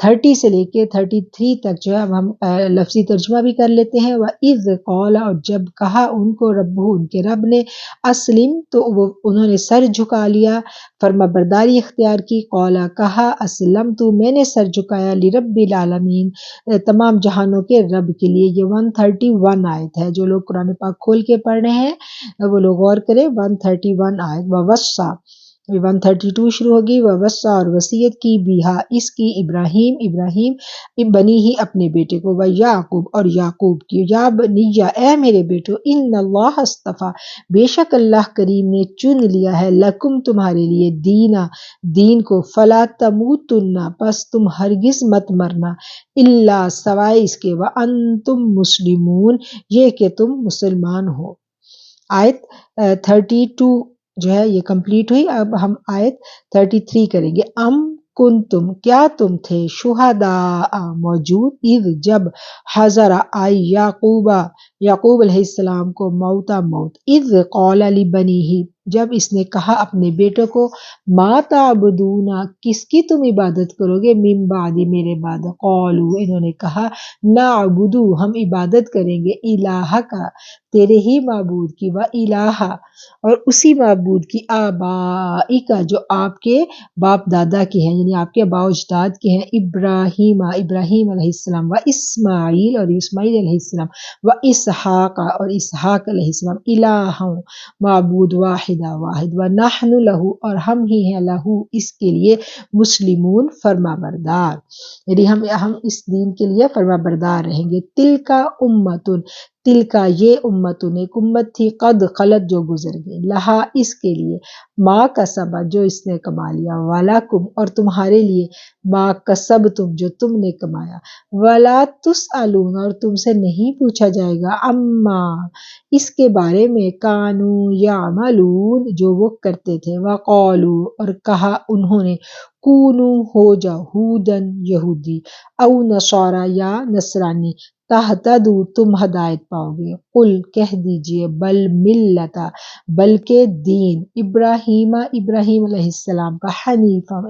30 سے لے کے 33 تک جو ہے اب ہم لفظی ترجمہ بھی کر لیتے ہیں۔ وَإِذْ قَالَ اور جب کہا ان کو ربہ ان کے رب نے اسلم تو انہوں نے سر جھکا لیا، فرما برداری اختیار کی۔ قَالَ کہا اسلمت میں نے سر جھکایا لرب العالمین تمام جہانوں کے رب کے لیے۔ یہ 131 آیت ہے، جو لوگ قرآن پاک کھول کے پڑھ رہے ہیں وہ لوگ غور کریں۔ 131 آیت ووصّا 132 شروع ہوگی ووصّا اور وصیت کی بیہا اس کی ابراہیم بنی ہی اپنے بیٹے کو، ویعقوب اور یعقوب کی، یا بنیہ اے میرے بیٹو ان اللہ اصطفیٰ بے شک اللہ کریم نے چن لیا ہے لکم تمہارے لیے دین کو، فلا تموتن پس تم ہرگز مت مرنا، الا سوائے اس کے وانتم مسلمون یہ کہ تم مسلمان ہو۔ آیت 32 جو ہے یہ کمپلیٹ ہوئی۔ اب ہم آیت 33 کریں گے۔ کنتم کیا تم تھے شہداء موجود اذ جب حضر آئی یعقوب علیہ السلام کو موت اذ قال لبنیہ جب اس نے کہا اپنے بیٹوں کو ما تعبدون کس کی تم عبادت کرو گے من بعد میرے بعد، قالوا انہوں نے کہا نعبد ہم عبادت کریں گے الہک تیرے ہی معبود کی، و الہ اور اسی معبود کی، آبائک جو آپ کے باپ دادا کے ہیں یعنی آپ کے آباء و اجداد کے ہیں، ابراہیم علیہ السلام و اسماعیل اور اسماعیل علیہ السلام و اسحاق اور اسحاق علیہ السلام، الہ معبود واحد و نحن لہو اور ہم ہی ہیں لہو اس کے لیے مسلمون فرما بردار، یعنی ہم اس دین کے لیے فرما بردار رہیں گے۔ تلکا امتن تلکا یہ امتن ایک امت تھی قد خلت جو گزر گئی، لہا اس کے لیے ما کسبت جو اس نے کما لیا، ولکم اور تمہارے لیے ما کسبتم جو تم نے کمایا، ولا تسألون اور تم سے نہیں پوچھا جائے گا اما اس کے بارے میں کانو یعملون جو وہ کرتے تھے، وقالو اور کہا انہوں نے کونو ہو جاؤ ہودن یہودی او نصارا یا نصرانی تہتدو تم ہدایت پاؤ گے، قل کہہ دیجئے بل ملتا بلکہ دین ابراہیم علیہ السلام کا حنیفہ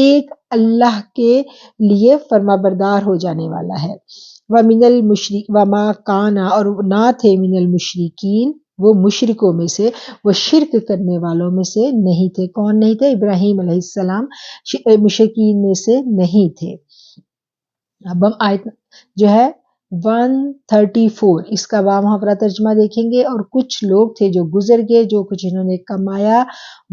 ایک اللہ کے لیے فرما بردار ہو جانے والا ہے، ومن المشرک وما کانا اور نہ تھے من المشرکین وہ مشرکوں میں سے، وہ شرک کرنے والوں میں سے نہیں تھے۔ کون نہیں تھے؟ ابراہیم علیہ السلام مشرکین میں سے نہیں تھے۔ اب ہم آیت جو ہے 134 اس کا بام حفرہ ترجمہ دیکھیں گے، اور کچھ لوگ تھے جو گزر گئے جو کچھ انہوں نے کمایا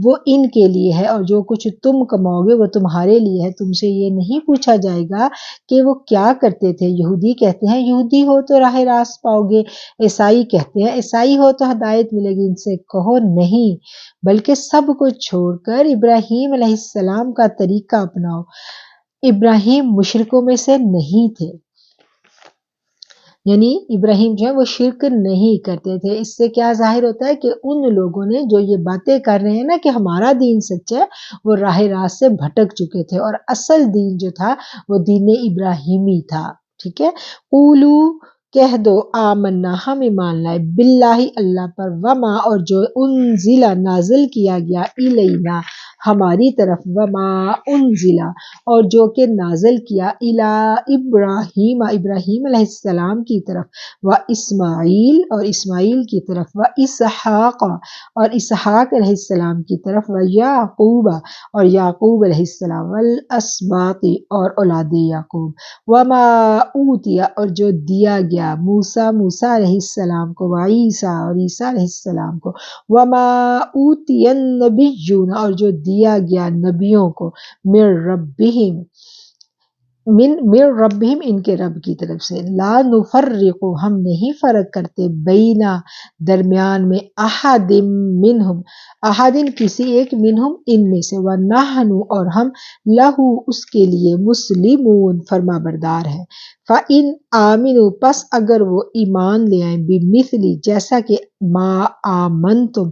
وہ ان کے لیے ہے اور جو کچھ تم کماؤ گے وہ تمہارے لیے ہے، تم سے یہ نہیں پوچھا جائے گا کہ وہ کیا کرتے تھے۔ یہودی کہتے ہیں یہودی ہو تو راہ راست پاؤ گے، عیسائی کہتے ہیں عیسائی ہو تو ہدایت ملے گی، ان سے کہو نہیں بلکہ سب کو چھوڑ کر ابراہیم علیہ السلام کا طریقہ اپناؤ۔ ابراہیم مشرکوں میں سے نہیں تھے، یعنی ابراہیم جو ہے وہ شرک نہیں کرتے تھے۔ اس سے کیا ظاہر ہوتا ہے کہ ان لوگوں نے جو یہ باتیں کر رہے ہیں نا کہ ہمارا دین سچ ہے، وہ راہ راست سے بھٹک چکے تھے، اور اصل دین جو تھا وہ دین ابراہیمی تھا۔ ٹھیک ہے، قولو کہہ دو آمنا ہم ایمان لائے باللہ اللہ پر، وما اور جو انزل نازل کیا گیا الینا ہماری طرف، وما انزل اور جو کہ نازل کیا الی ابراہیم علیہ السلام کی طرف، و اسماعیل اور اسماعیل کی طرف، و اسحاق اور اسحاق علیہ السلام کی طرف، و یعقوب اور یعقوب علیہ السلام، والاسباط اور اولاد یعقوب، وما اوتیا اور جو دیا گیا موسیٰ علیہ السلام کو، وعیسیٰ اور عیسیٰ علیہ السلام کو، وما اوتی النبیون اور جو دیا گیا نبیوں کو، من ربہم من ربہم ان کے رب کی طرف سے، لا نفرق ہم نہیں فرق کرتے، بینا درمیان میں، احد منہم احدن کسی ایک، منہم ان میں سے، ونحن اور ہم، لہو اس کے لیے، مسلمون فرما بردار ہیں۔ فَإِنْ آمنوا پس اگر وہ ایمان لے آئیں، بمثلی جیسا کہ ما آمنتم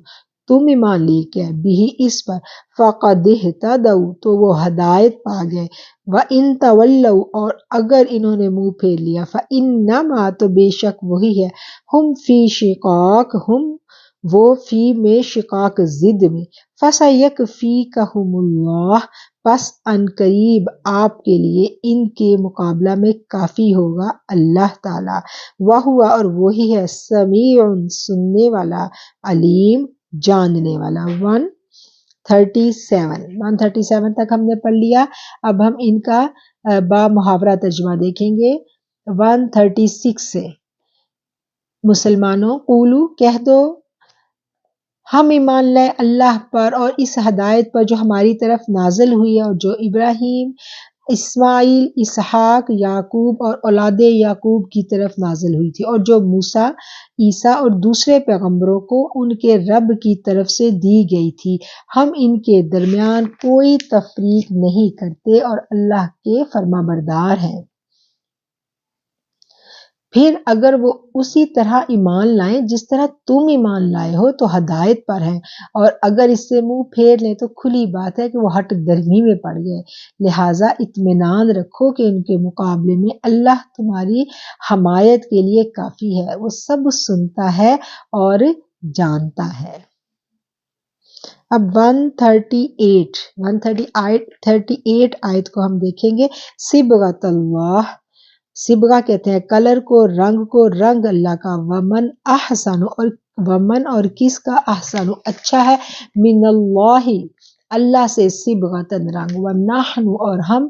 تم ایمان لے کے آئے، بھی اس پر، فَقَدْ اهْتَدَوْا تو وہ ہدایت پا گئے، وَإِن تَوَلَّوْا اور اگر انہوں نے منہ پھیر لیا، فَإِنَّمَا تو بے شک وہی ہے، ہم فی شقاق ہم وہ فی میں شقاق ضد میں، فَسَيَكْفِيكَهُمُ اللَّهُ پس ان قریب آپ کے لیے ان کے مقابلہ میں کافی ہوگا اللہ تعالی، وَهُوَ اور وہی ہے، سمیع سننے والا، علیم جاننے والا۔ 137 تک ہم نے پڑھ لیا، اب ہم ان کا با محاورہ ترجمہ دیکھیں گے 136 سے۔ مسلمانوں قولو کہہ دو، ہم ایمان لائے اللہ پر اور اس ہدایت پر جو ہماری طرف نازل ہوئی ہے، اور جو ابراہیم، اسماعیل، اسحاق، یعقوب اور اولاد یعقوب کی طرف نازل ہوئی تھی، اور جو موسیٰ، عیسیٰ اور دوسرے پیغمبروں کو ان کے رب کی طرف سے دی گئی تھی، ہم ان کے درمیان کوئی تفریق نہیں کرتے اور اللہ کے فرما بردار ہیں۔ پھر اگر وہ اسی طرح ایمان لائیں جس طرح تم ایمان لائے ہو تو ہدایت پر ہیں، اور اگر اس سے منہ پھیر لیں تو کھلی بات ہے کہ وہ ہٹ درمی میں پڑ گئے، لہٰذا اطمینان رکھو کہ ان کے مقابلے میں اللہ تمہاری حمایت کے لیے کافی ہے، وہ سب سنتا ہے اور جانتا ہے۔ اب 138 آیت کو ہم دیکھیں گے۔ صبغۃ اللہ، صبغہ کہتے ہیں کلر کو، رنگ کو، رنگ اللہ کا، ومن احسن اور کس کا، احسن اچھا ہے، من اللہ اللہ سے، صبغۃً رنگ، ونحن اور ہم،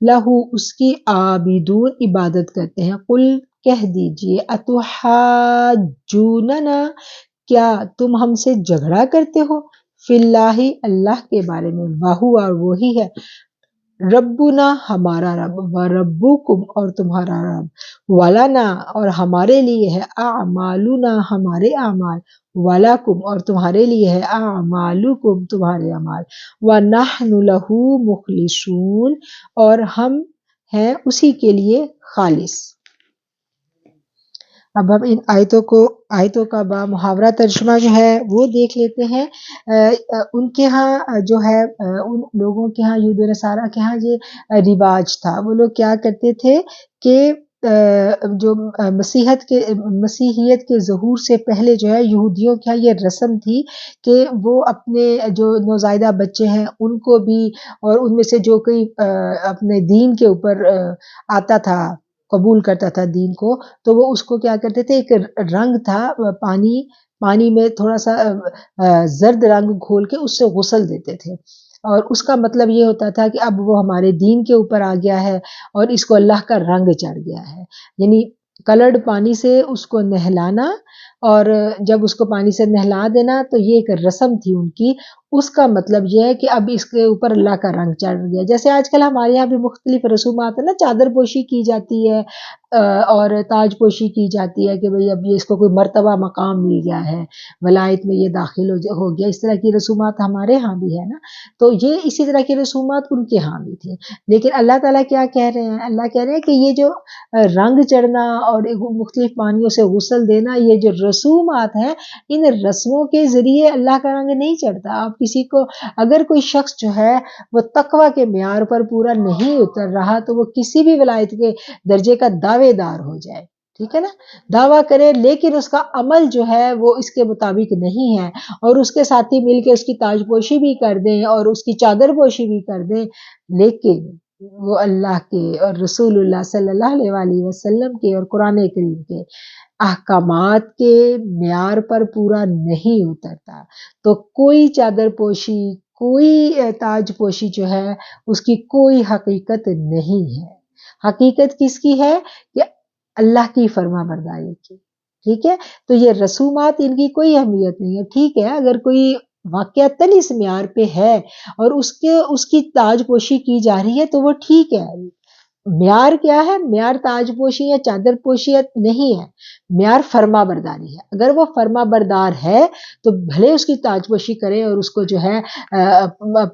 لہو اس کی، عابدون عبادت کرتے ہیں۔ قل کہہ دیجئے، اتحاجوننا کیا تم ہم سے جھگڑا کرتے ہو، فی اللہ اللہ کے بارے میں، وہو اور وہی ہے، ربنا ہمارا رب، وربکم اور تمہارا رب، ولنا اور ہمارے لیے ہے، اعمالنا ہمارے اعمال، ولکم اور تمہارے لیے ہے، اعمالکم تمہارے اعمال، ونحن لہ مخلصون اور ہم ہیں اسی کے لیے خالص۔ اب ہم ان آیتوں کا با محاورہ ترجمہ جو ہے وہ دیکھ لیتے ہیں۔ ان کے ہاں جو ہے، ان لوگوں کے ہاں، یہود و نصارہ کے ہاں یہ رواج تھا، وہ لوگ کیا کرتے تھے کہ جو مسیحیت کے ظہور سے پہلے جو ہے یہودیوں کے ہاں یہ رسم تھی کہ وہ اپنے جو نوزائیدہ بچے ہیں ان کو بھی، اور ان میں سے جو کوئی اپنے دین کے اوپر آتا تھا، قبول کرتا تھا دین کو، تو وہ اس کو کیا کرتے تھے، ایک رنگ تھا پانی میں تھوڑا سا زرد رنگ گھول کے اس سے غسل دیتے تھے، اور اس کا مطلب یہ ہوتا تھا کہ اب وہ ہمارے دین کے اوپر آ گیا ہے اور اس کو اللہ کا رنگ چڑھ گیا ہے، یعنی کلرڈ پانی سے اس کو نہلانا، اور جب اس کو پانی سے نہلا دینا تو یہ ایک رسم تھی ان کی، اس کا مطلب یہ ہے کہ اب اس کے اوپر اللہ کا رنگ چڑھ گیا۔ جیسے آج کل ہمارے یہاں بھی مختلف رسومات ہیں نا، چادر پوشی کی جاتی ہے اور تاج پوشی کی جاتی ہے کہ بھئی اب یہ اس کو کوئی مرتبہ مقام مل گیا ہے، ولایت میں یہ داخل ہو گیا، اس طرح کی رسومات ہمارے ہاں بھی ہے نا، تو یہ اسی طرح کی رسومات ان کے ہاں بھی تھی، لیکن اللہ تعالیٰ کیا کہہ رہے ہیں، اللہ کہہ رہے ہیں کہ یہ جو رنگ چڑھنا اور مختلف پانیوں سے غسل دینا، یہ جو رسومات ہیں، ان رسموں کے ذریعے اللہ کا رنگ نہیں چڑھتا۔ آپ کسی کو، اگر کوئی شخص جو ہے وہ تقوی کے معیار پر پورا نہیں اتر رہا تو وہ کسی بھی ولایت کے درجے کا دعوے دار ہو جائے، ٹھیک ہے نا، دعویٰ کرے لیکن اس کا عمل جو ہے وہ اس کے مطابق نہیں ہے، اور اس کے ساتھی مل کے اس کی تاج پوشی بھی کر دیں اور اس کی چادر پوشی بھی کر دیں، لیکن وہ اللہ کے اور رسول اللہ صلی اللہ علیہ وسلم کے اور قرآن کریم کے احکامات کے معیار پر پورا نہیں اترتا، تو کوئی چادر پوشی، کوئی تاج پوشی جو ہے اس کی کوئی حقیقت نہیں ہے۔ حقیقت کس کی ہے کہ اللہ کی فرما برداری کی، ٹھیک ہے، تو یہ رسومات ان کی کوئی اہمیت نہیں ہے، ٹھیک ہے، اگر کوئی واقعتاً اس معیار پہ ہے اور اس کی تاج پوشی کی جا رہی ہے تو وہ ٹھیک ہے، معیار کیا ہے؟ معیار تاج پوشی یا چادر پوشی نہیں ہے، معیار فرما برداری ہے۔ اگر وہ فرما بردار ہے تو بھلے اس کی تاج پوشی کرے، اور اس کو جو ہے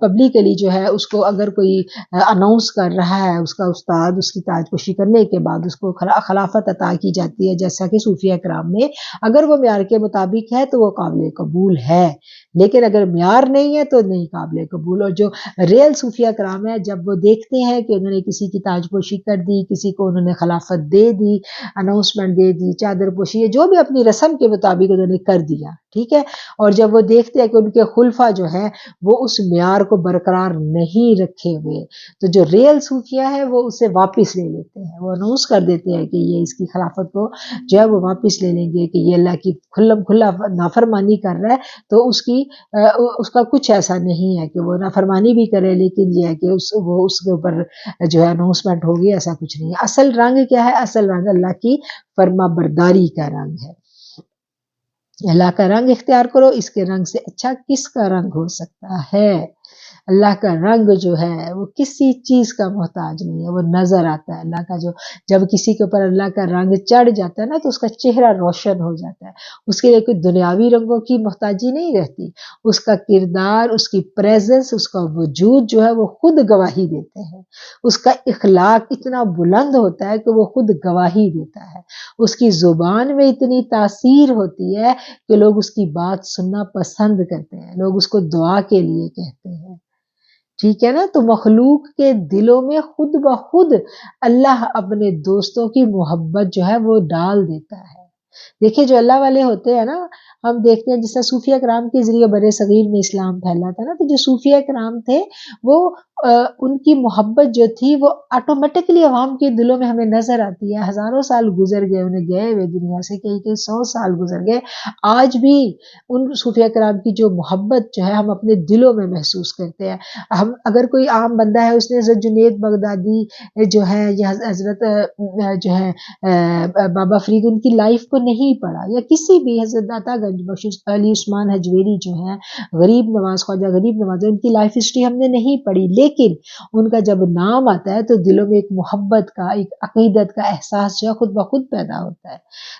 پبلکلی جو ہے اس کو اگر کوئی اناؤنس کر رہا ہے، اس کا استاد اس کی تاج پوشی کرنے کے بعد اس کو خلافت عطا کی جاتی ہے، جیسا کہ صوفیہ کرام میں، اگر وہ معیار کے مطابق ہے تو وہ قابل قبول ہے، لیکن اگر معیار نہیں ہے تو نہیں قابل قبول۔ اور جو ریل صوفیہ کرام ہے، جب وہ دیکھتے ہیں کہ انہوں نے کسی کی تاج پوشی کر دی، کسی کو انہوں نے خلافت دے دی، اناؤنسمنٹ دے دی، چادر پوشی، جو بھی اپنی رسم کے مطابق انہوں نے کر دیا، ٹھیک ہے، اور جب وہ دیکھتے ہیں کہ ان کے خلفاء جو ہیں وہ اس معیار کو برقرار نہیں رکھے ہوئے، تو جو ریل صوفیہ ہے وہ اسے واپس لے لیتے ہیں، وہ اناؤنس کر دیتے ہیں کہ یہ اس کی خلافت کو جو ہے وہ واپس لے لیں گے، کہ یہ اللہ کی کھلم کھلا نافرمانی کر رہا ہے، تو اس کا کچھ ایسا نہیں ہے کہ وہ نافرمانی بھی کرے، لیکن یہ ہے کہ وہ اس کے اوپر جو ہے اناؤنسمنٹ ہوگی، ایسا کچھ نہیں ہے۔ اصل رنگ کیا ہے؟ اصل رنگ اللہ کی فرما برداری کا رنگ ہے۔ اللہ کا رنگ اختیار کرو، اس کے رنگ سے اچھا کس کا رنگ ہو سکتا ہے؟ اللہ کا رنگ جو ہے وہ کسی چیز کا محتاج نہیں ہے، وہ نظر آتا ہے اللہ کا، جب کسی کے اوپر اللہ کا رنگ چڑھ جاتا ہے نا تو اس کا چہرہ روشن ہو جاتا ہے، اس کے لیے کوئی دنیاوی رنگوں کی محتاجی نہیں رہتی، اس کا کردار، اس کی پریزنس، اس کا وجود جو ہے وہ خود گواہی دیتے ہیں، اس کا اخلاق اتنا بلند ہوتا ہے کہ وہ خود گواہی دیتا ہے، اس کی زبان میں اتنی تاثیر ہوتی ہے کہ لوگ اس کی بات سننا پسند کرتے ہیں، لوگ اس کو دعا کے لیے کہتے ہیں، ٹھیک ہے نا؟ تو مخلوق کے دلوں میں خود بخود اللہ اپنے دوستوں کی محبت جو ہے وہ ڈال دیتا ہے۔ دیکھیے جو اللہ والے ہوتے ہیں نا، ہم دیکھتے ہیں جس طرح صوفیہ کرام کے ذریعے برِ صغیر میں اسلام پھیلا تھا نا، تو جو صوفیہ کرام تھے وہ ان کی محبت جو تھی وہ آٹومیٹکلی عوام کے دلوں میں ہمیں نظر آتی ہے۔ ہزاروں سال گزر گئے انہیں گئے ہوئے دنیا سے، کئی 100 سال گزر گئے، آج بھی ان صوفیہ کرام کی جو محبت جو ہے ہم اپنے دلوں میں محسوس کرتے ہیں۔ ہم اگر کوئی عام بندہ ہے، اس نے حضرت جنید بغدادی جو ہے یا حضرت جو ہے بابا فرید، ان کی لائف کو نہیں پڑھا، یا کسی بھی حضرت داتا گنج بخش علی عثمان حجویری جو ہیں غریب نواز، خواجہ غریب نواز، ان کی لائف ہسٹری ہم نے نہیں پڑھی، لیکن ان کا جب نام آتا ہے تو دلوں میں ایک محبت کا، ایک عقیدت کا احساس جو ہے خود بخود پیدا ہوتا ہے۔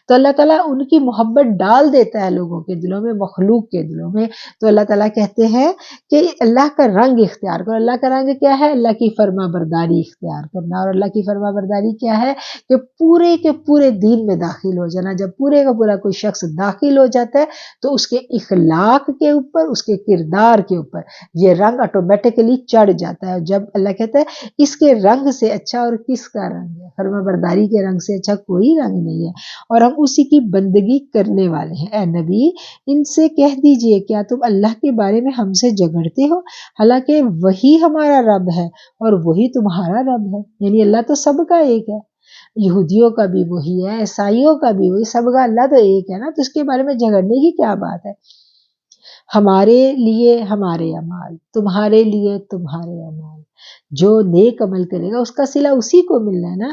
تو اللہ تعالیٰ ان کی محبت ڈال دیتا ہے لوگوں کے دلوں میں، مخلوق کے دلوں میں، تو اللہ تعالیٰ کہتے ہیں کہ اللہ کا رنگ اختیار کرو۔ اللہ کا رنگ کیا ہے؟ اللہ کی فرما برداری اختیار کرنا، اور اللہ کی فرما برداری کیا ہے؟ کہ پورے کے پورے دین میں داخل ہو جانا۔ جب پورے کا پورا کوئی شخص داخل ہو جاتا ہے تو اس کے اخلاق کے اوپر، اس کے کردار کے اوپر یہ رنگ آٹومیٹکلی چڑھ جاتا ہے۔ جب اللہ کہتا ہے اس کے رنگ سے اچھا اور کس کا رنگ ہے؟ فرما برداری کے رنگ سے اچھا کوئی رنگ نہیں ہے، اور ہم اسی کی بندگی کرنے والے ہیں۔ اے نبی، ان سے کہہ دیجئے کیا تم اللہ کے بارے میں ہم سے جھگڑتے ہو؟ حالانکہ وہی ہمارا رب ہے اور وہی تمہارا رب ہے، یعنی اللہ تو سب کا ایک ہے، یہودیوں کا بھی وہی ہے، عیسائیوں کا بھی وہی، سب کا اللہ تو ایک ہے نا، تو اس کے بارے میں جھگڑنے کی کیا بات ہے؟ ہمارے لیے ہمارے اعمال، تمہارے لیے تمہارے اعمال، جو نیک عمل کرے گا اس کا صلہ اسی کو ملنا ہے نا۔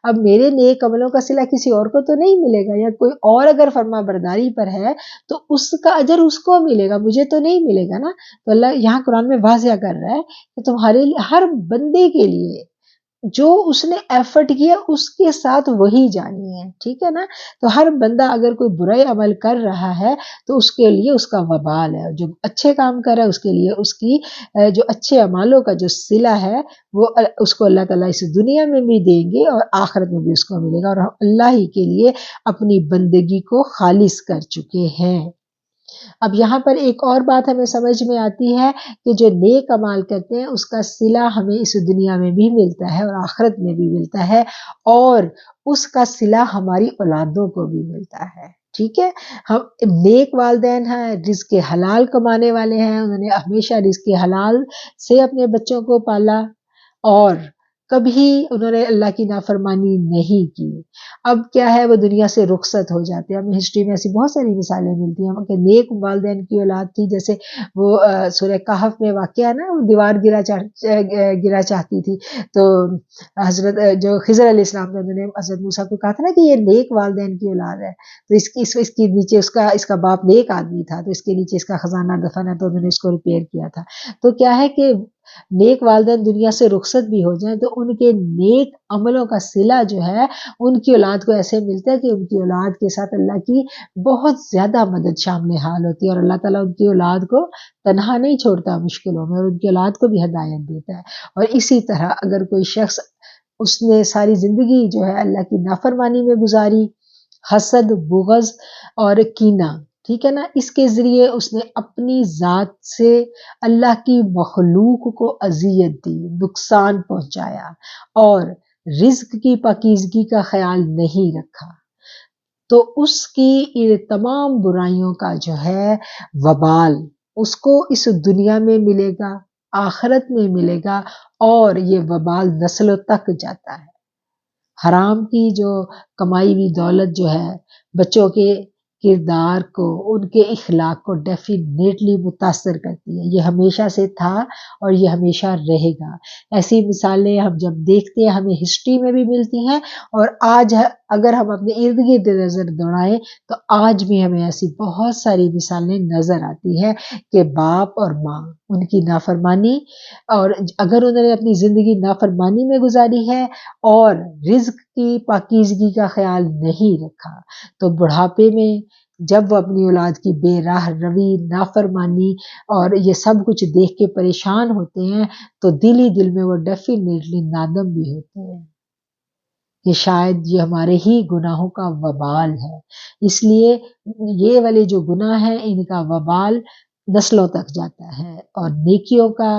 اب میرے نیک عملوں کا صلہ کسی اور کو تو نہیں ملے گا، یا کوئی اور اگر فرما برداری پر ہے تو اس کا اجر اس کو ملے گا، مجھے تو نہیں ملے گا نا۔ تو اللہ یہاں قرآن میں واضح کر رہا ہے کہ تمہارے لیے، ہر بندے کے لیے جو اس نے ایفرٹ کیا اس کے ساتھ وہی جانی ہے، ٹھیک ہے نا۔ تو ہر بندہ اگر کوئی برے عمل کر رہا ہے تو اس کے لیے اس کا وبال ہے، جو اچھے کام کر رہا ہے اس کے لیے اس کی جو اچھے اعمالوں کا جو صلہ ہے وہ اس کو اللہ تعالیٰ اس دنیا میں بھی دیں گے اور آخرت میں بھی اس کو ملے گا، اور ہم اللہ ہی کے لیے اپنی بندگی کو خالص کر چکے ہیں۔ اب یہاں پر ایک اور بات ہمیں سمجھ میں آتی ہے کہ جو نیک اعمال کرتے ہیں اس کا صلہ ہمیں اس دنیا میں بھی ملتا ہے اور آخرت میں بھی ملتا ہے، اور اس کا صلہ ہماری اولادوں کو بھی ملتا ہے، ٹھیک ہے۔ ہم نیک والدین ہیں، رزق حلال کمانے والے ہیں، انہوں نے ہمیشہ رزق حلال سے اپنے بچوں کو پالا، اور کبھی انہوں نے اللہ کی نافرمانی نہیں کی۔ اب کیا ہے، وہ دنیا سے رخصت ہو جاتے ہیں۔ ہمیں ہسٹری میں ایسی بہت ساری مثالیں ملتی ہیں کہ نیک والدین کی اولاد تھی، جیسے وہ سورہ کہف میں واقعہ ہے نا، وہ دیوار گرا چاہتی تھی، تو حضرت جو خضر علیہ السلام نے، انہوں نے حضرت موسیٰ کو کہا تھا نا کہ یہ نیک والدین کی اولاد ہے، تو اس کے نیچے اس کا باپ نیک آدمی تھا، تو اس کے نیچے اس کا خزانہ دفن ہے، تو انہوں نے اس کو ریپیئر کیا تھا۔ تو کیا ہے کہ نیک والدین دنیا سے رخصت بھی ہو جائیں تو ان کے نیک عملوں کا صلہ جو ہے ان کی اولاد کو ایسے ملتا ہے کہ ان کی اولاد کے ساتھ اللہ کی بہت زیادہ مدد شامل حال ہوتی ہے، اور اللہ تعالیٰ ان کی اولاد کو تنہا نہیں چھوڑتا مشکلوں میں، اور ان کی اولاد کو بھی ہدایت دیتا ہے۔ اور اسی طرح اگر کوئی شخص اس نے ساری زندگی جو ہے اللہ کی نافرمانی میں گزاری، حسد، بغض اور کینہ، ٹھیک ہے نا، اس کے ذریعے اس نے اپنی ذات سے اللہ کی مخلوق کو اذیت دی، نقصان پہنچایا اور رزق کی پاکیزگی کا خیال نہیں رکھا، تو اس کی ان تمام برائیوں کا جو ہے وبال اس کو اس دنیا میں ملے گا، آخرت میں ملے گا، اور یہ وبال نسلوں تک جاتا ہے۔ حرام کی جو کمائی ہوئی دولت جو ہے بچوں کے کردار کو، ان کے اخلاق کو ڈیفینیٹلی متاثر کرتی ہے۔ یہ ہمیشہ سے تھا اور یہ ہمیشہ رہے گا۔ ایسی مثالیں ہم جب دیکھتے ہیں ہمیں ہسٹری میں بھی ملتی ہیں، اور آج اگر ہم اپنے ارد گرد نظر دوڑائیں تو آج بھی ہمیں ایسی بہت ساری مثالیں نظر آتی ہیں کہ باپ اور ماں ان کی نافرمانی، اور اگر انہوں نے اپنی زندگی نافرمانی میں گزاری ہے اور رزق کی پاکیزگی کا خیال نہیں رکھا، تو بڑھاپے میں جب وہ اپنی اولاد کی بے راہ روی، نافرمانی اور یہ سب کچھ دیکھ کے پریشان ہوتے ہیں تو دل ہی دل میں وہ ڈیفینیٹلی نادم بھی ہوتے ہیں کہ شاید یہ ہمارے ہی گناہوں کا وبال ہے۔ اس لیے یہ والے جو گناہ ہیں ان کا وبال نسلوں تک جاتا ہے، اور نیکیوں کا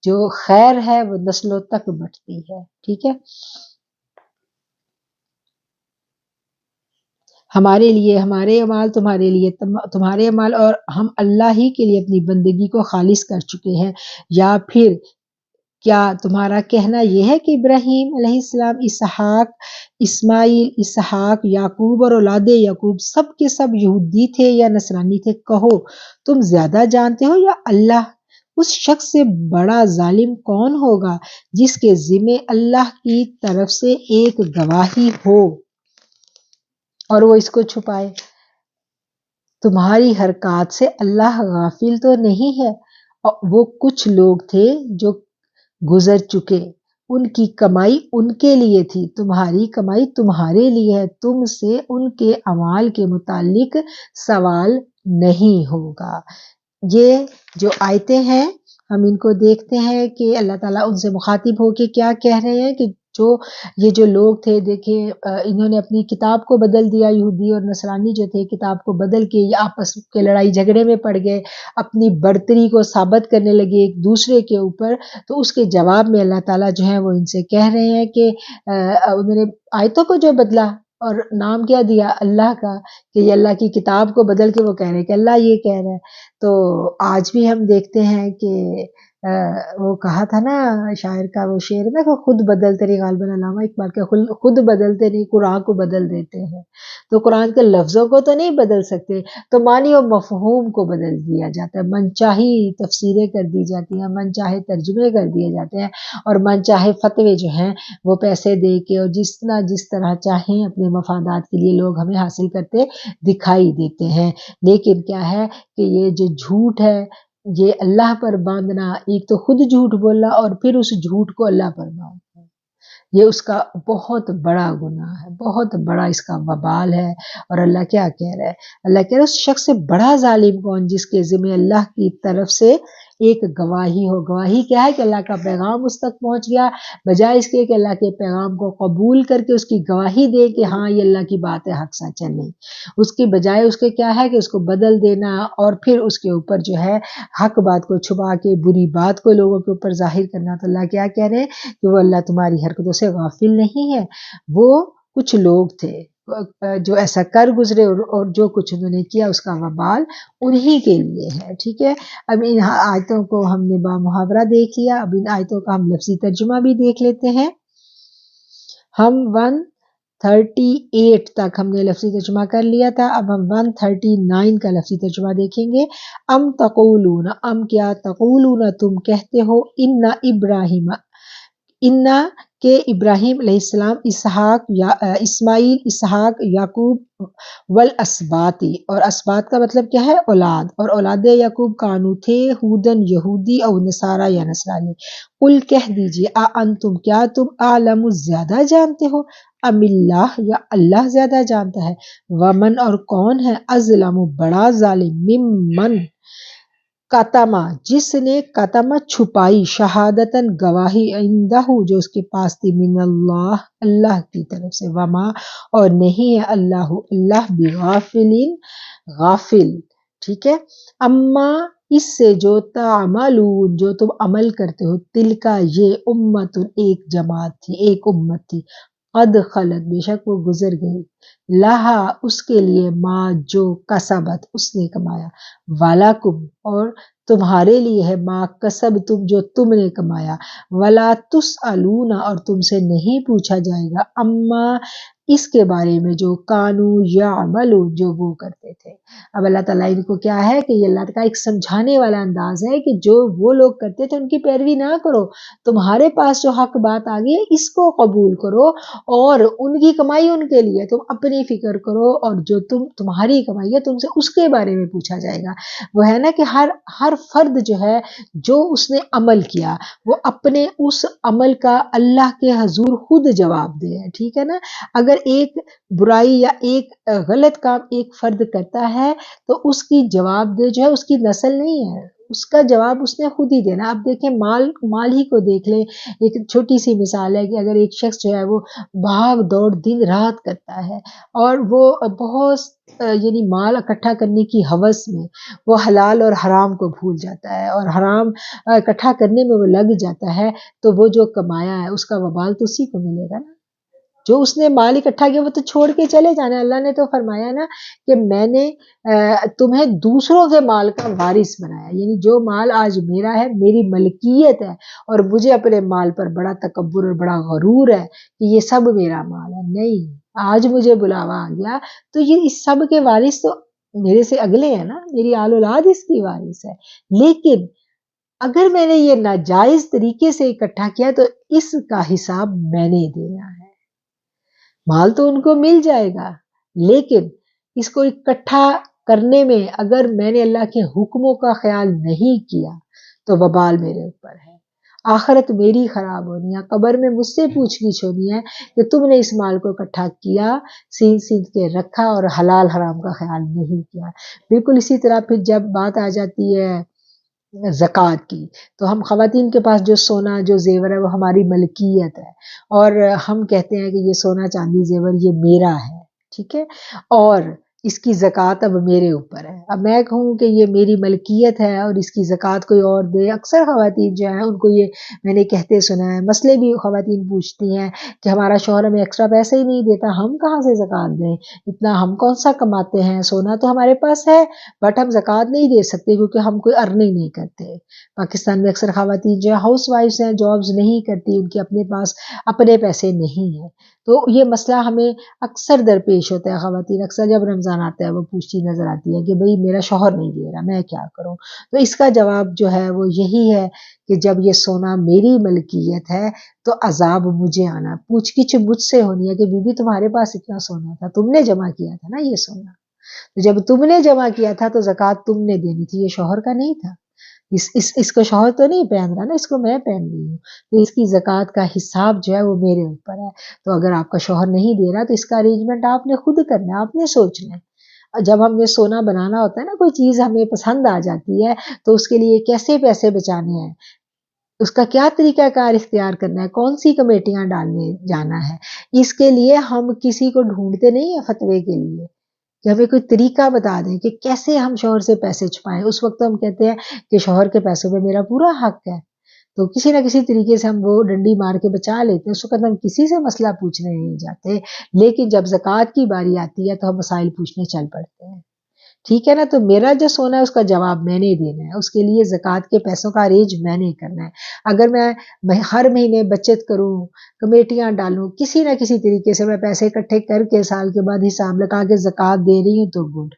جو خیر ہے وہ نسلوں تک بٹتی ہے، ٹھیک ہے۔ ہمارے لیے ہمارے اعمال، تمہارے لیے تمہارے اعمال، اور ہم اللہ ہی کے لیے اپنی بندگی کو خالص کر چکے ہیں۔ یا پھر کیا تمہارا کہنا یہ ہے کہ ابراہیم علیہ السلام، اسحاق، اسماعیل، اسحاق، یعقوب اور اولاد یعقوب سب کے سب یہودی تھے یا نصرانی تھے؟ کہو تم زیادہ جانتے ہو یا اللہ؟ اس شخص سے بڑا ظالم کون ہوگا جس کے ذمے اللہ کی طرف سے ایک گواہی ہو اور وہ اس کو چھپائے۔ تمہاری حرکات سے اللہ غافل تو نہیں ہے؟ وہ کچھ لوگ تھے جو گزر چکے، ان کی کمائی ان کے لیے تھی، تمہاری کمائی تمہارے لیے ہے، تم سے ان کے اعمال کے متعلق سوال نہیں ہوگا۔ یہ جو آیتیں ہیں ہم ان کو دیکھتے ہیں کہ اللہ تعالیٰ ان سے مخاطب ہو کے کیا کہہ رہے ہیں کہ یہ جو لوگ تھے، دیکھیں انہوں نے اپنی کتاب کو بدل دیا، یہودی اور نصرانی جو تھے کتاب کو بدل کے یہ آپس کے لڑائی جھگڑے میں پڑ گئے، اپنی برتری کو ثابت کرنے لگے ایک دوسرے کے اوپر۔ تو اس کے جواب میں اللہ تعالیٰ جو ہے وہ ان سے کہہ رہے ہیں کہ انہوں نے آیتوں کو جو بدلا اور نام کیا دیا اللہ کا، کہ یہ اللہ کی کتاب کو بدل کے وہ کہہ رہے ہیں کہ اللہ یہ کہہ رہا ہے۔ تو آج بھی ہم دیکھتے ہیں کہ وہ کہا تھا نا شاعر کا وہ شعر نا کہ خود بدلتے نہیں، غالباً علامہ اقبال کے خود بدلتے نہیں قرآن کو بدل دیتے ہیں۔ تو قرآن کے لفظوں کو تو نہیں بدل سکتے، تو معنی و مفہوم کو بدل دیا جاتا ہے، من چاہی تفسیریں کر دی جاتی ہیں، من چاہے ترجمے کر دیے جاتے ہیں، اور من چاہے فتوے جو ہیں وہ پیسے دے کے اور جس طرح چاہیں اپنے مفادات کے لیے لوگ ہمیں حاصل کرتے دکھائی دیتے ہیں۔ لیکن کیا ہے کہ یہ جو جھوٹ ہے یہ اللہ پر باندھنا، ایک تو خود جھوٹ بولنا اور پھر اس جھوٹ کو اللہ پر باندھنا، یہ اس کا بہت بڑا گناہ ہے، بہت بڑا اس کا وبال ہے۔ اور اللہ کیا کہہ رہا ہے؟ اللہ کہہ رہا ہے اس شخص سے بڑا ظالم کون جس کے ذمہ اللہ کی طرف سے ایک گواہی ہو۔ گواہی کیا ہے کہ اللہ کا پیغام اس تک پہنچ گیا، بجائے اس کے کہ اللہ کے پیغام کو قبول کر کے اس کی گواہی دے کہ ہاں یہ اللہ کی بات ہے، حق سچ ہے، نہیں، اس کی بجائے اس کے کیا ہے کہ اس کو بدل دینا اور پھر اس کے اوپر جو ہے حق بات کو چھپا کے بری بات کو لوگوں کے اوپر ظاہر کرنا۔ تو اللہ کیا کہہ رہے ہیں کہ وہ اللہ تمہاری حرکتوں سے غافل نہیں ہے۔ وہ کچھ لوگ تھے جو ایسا کر گزرے اور جو کچھ انہوں نے کیا اس کا وبال انہی کے لیے ہے، ٹھیک ہے۔ اب ان آیتوں کو ہم نے محاورہ دیکھ لیا، اب ان آیتوں کا ہم لفظی ترجمہ بھی دیکھ لیتے ہیں۔ ہم 138 تک ہم نے لفظی ترجمہ کر لیا تھا، اب ہم 139 کا لفظی ترجمہ دیکھیں گے۔ ام تقولون، ام کیا، تقولون تم کہتے ہو، ان ابراہیم، ان کہ ابراہیم علیہ السلام اسماعیل اسحاق یعقوب والاسباطی، اور اسباط کا مطلب کیا ہے؟ اولاد، اور اولاد یعقوب کانو تھے ہودن یہودی او نصارہ یا نصرانی۔ قل کہہ دیجئے انتم کیا تم اعلم زیادہ جانتے ہو ام اللہ یا اللہ زیادہ جانتا ہے؟ ومن اور کون ہے ازلم بڑا ظالم ممن کتما جس نے کتما چھپائی شہادتن گواہی عندہ جو اس کے پاس تھی من اللہ اللہ کی طرف سے، وما اور نہیں ہے اللہ بغافلین غافل، ٹھیک ہے، اما اس سے جو تعملون جو تم عمل کرتے ہو، تل کا یہ امت ایک جماعت تھی، ایک امت تھی، قد خلت بے شک وہ گزر گئی، لہا اس کے لیے ما جو کسبت اس نے کمایا، وَلَكُمْ اور تمہارے لیے ہے ما کسب تم جو تم نے کمایا، ولا تسألون اور تم سے نہیں پوچھا جائے گا اما اس کے بارے میں جو کانو یعملون جو وہ کرتے تھے۔ اب اللہ تعالیٰ ان کو کیا ہے کہ یہ اللہ کا ایک سمجھانے والا انداز ہے کہ جو وہ لوگ کرتے تھے ان کی پیروی نہ کرو، تمہارے پاس جو حق بات آ گئی ہے اس کو قبول کرو، اور ان کی کمائی ان کے لیے، تم اپنی فکر کرو، اور جو تمہاری کمائی ہے تم سے اس کے بارے میں پوچھا جائے گا۔ وہ ہے نا کہ ہر فرد جو ہے جو اس نے عمل کیا وہ اپنے اس عمل کا اللہ کے حضور خود جواب دے ہے، ٹھیک ہے نا۔ اگر ایک برائی یا ایک غلط کام ایک فرد کرتا ہے تو اس کی جواب دہ جو ہے اس کی نسل نہیں ہے، اس کا جواب اس نے خود ہی دینا۔ اب دیکھیں مال ہی کو دیکھ لیں، ایک چھوٹی سی مثال ہے کہ اگر ایک شخص جو ہے وہ بھاگ دوڑ دن رات کرتا ہے اور وہ بہت یعنی مال اکٹھا کرنے کی ہوس میں وہ حلال اور حرام کو بھول جاتا ہے اور حرام اکٹھا کرنے میں وہ لگ جاتا ہے، تو وہ جو کمایا ہے اس کا وبال تو اسی کو ملے گا نا۔ جو اس نے مال اکٹھا کیا وہ تو چھوڑ کے چلے جانا۔ اللہ نے تو فرمایا نا کہ میں نے تمہیں دوسروں کے مال کا وارث بنایا، یعنی جو مال آج میرا ہے، میری ملکیت ہے، اور مجھے اپنے مال پر بڑا تکبر اور بڑا غرور ہے کہ یہ سب میرا مال ہے۔ نہیں، آج مجھے بلاوا آ گیا تو یہ اس سب کے وارث تو میرے سے اگلے ہیں نا، میری آل اولاد اس کی وارث ہے، لیکن اگر میں نے یہ ناجائز طریقے سے اکٹھا کیا تو اس کا حساب میں نے دینا ہے۔ مال تو ان کو مل جائے گا، لیکن اس کو اکٹھا کرنے میں اگر میں نے اللہ کے حکموں کا خیال نہیں کیا تو وبال میرے اوپر ہے، آخرت میری خراب ہونی ہے، قبر میں مجھ سے پوچھ گچھ ہونی ہے کہ تم نے اس مال کو اکٹھا کیا، سینچ کے رکھا اور حلال حرام کا خیال نہیں کیا۔ بالکل اسی طرح پھر جب بات آ جاتی ہے زکوٰۃ کی، تو ہم خواتین کے پاس جو سونا جو زیور ہے وہ ہماری ملکیت ہے، اور ہم کہتے ہیں کہ یہ سونا چاندی زیور یہ میرا ہے، ٹھیک ہے، اور اس کی زکوٰۃ اب میرے اوپر ہے۔ اب میں کہوں کہ یہ میری ملکیت ہے اور اس کی زکوٰۃ کوئی اور دے، اکثر خواتین جو ہیں ان کو یہ میں نے کہتے سنا ہے، مسئلے بھی خواتین پوچھتی ہیں کہ ہمارا شوہر ہمیں ایکسٹرا پیسے ہی نہیں دیتا، ہم کہاں سے زکوٰۃ دیں، اتنا ہم کون سا کماتے ہیں، سونا تو ہمارے پاس ہے بٹ ہم زکوٰۃ نہیں دے سکتے کیونکہ ہم کوئی ارننگ نہیں کرتے۔ پاکستان میں اکثر خواتین جو ہے ہاؤس وائفز ہیں، جابز نہیں کرتی، ان کے اپنے پاس اپنے پیسے نہیں ہیں، تو یہ مسئلہ ہمیں اکثر درپیش ہوتا ہے۔ خواتین اکثر جب رمضان آتا ہے وہ پوچھتی نظر آتی ہے کہ بھئی میرا شوہر نہیں دے رہا، میں کیا کروں؟ تو اس کا جواب جو ہے وہ یہی ہے کہ جب یہ سونا میری ملکیت ہے تو عذاب مجھے آنا، پوچھ گچھ مجھ سے ہونی ہے کہ بی بی تمہارے پاس اتنا سونا تھا، تم نے جمع کیا تھا نا یہ سونا، تو جب تم نے جمع کیا تھا تو زکوٰۃ تم نے دینی تھی، یہ شوہر کا نہیں تھا، اس کو شوہر تو نہیں پہن رہا نا، اس کو میں پہن رہی ہوں، تو اس کی زکوٰۃ کا حساب جو ہے وہ میرے اوپر ہے۔ تو اگر آپ کا شوہر نہیں دے رہا تو اس کا ارینجمنٹ آپ نے خود کرنا ہے، آپ نے سوچنا ہے۔ جب ہمیں سونا بنانا ہوتا ہے نا، کوئی چیز ہمیں پسند آ جاتی ہے تو اس کے لیے کیسے پیسے بچانے ہیں، اس کا کیا طریقہ کار اختیار کرنا ہے، کون سی کمیٹیاں ڈالنے جانا ہے، اس کے لیے ہم کسی کو ڈھونڈتے نہیں ہیں فتوے کے لیے کہ ہمیں کوئی طریقہ بتا دیں کہ کیسے ہم شوہر سے پیسے چھپائیں۔ اس وقت ہم کہتے ہیں کہ شوہر کے پیسوں پہ میرا پورا حق ہے، تو کسی نہ کسی طریقے سے ہم وہ ڈنڈی مار کے بچا لیتے ہیں، اس وقت ہم کسی سے مسئلہ پوچھنے نہیں جاتے، لیکن جب زکوٰۃ کی باری آتی ہے تو ہم مسائل پوچھنے چل پڑتے ہیں، ٹھیک ہے نا۔ تو میرا جو سونا ہے اس کا جواب میں نے دینا ہے، اس کے لیے زکوٰۃ کے پیسوں کا ارینج میں نے کرنا ہے۔ اگر میں ہر مہینے بچت کروں، کمیٹیاں ڈالوں، کسی نہ کسی طریقے سے میں پیسے اکٹھے کر کے سال کے بعد حساب لگا کے زکوٰۃ دے رہی ہوں تو گڈ،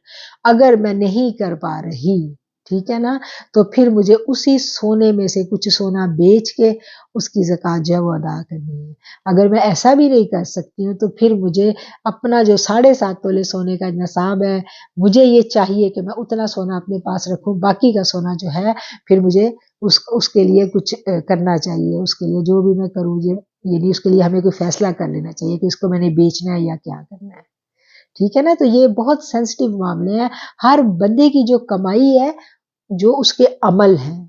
اگر میں نہیں کر پا رہی ٹھیک ہے نا، تو پھر مجھے اسی سونے میں سے کچھ سونا بیچ کے اس کی زکوٰۃ جو ہے وہ ادا کرنی ہے۔ اگر میں ایسا بھی نہیں کر سکتی ہوں تو پھر مجھے اپنا جو 7.5 تولے سونے کا نصاب ہے، مجھے یہ چاہیے کہ میں اتنا سونا اپنے پاس رکھوں، باقی کا سونا جو ہے پھر مجھے اس کے لیے کچھ کرنا چاہیے، اس کے لیے جو بھی میں کروں یعنی اس کے لیے ہمیں کوئی فیصلہ کر لینا چاہیے کہ اس کو میں نے بیچنا ہے یا کیا کرنا ہے۔ ٹھیک ہے نا، تو یہ بہت سینسٹیو معاملے ہیں۔ ہر بندے کی جو کمائی ہے، جو اس کے عمل ہیں،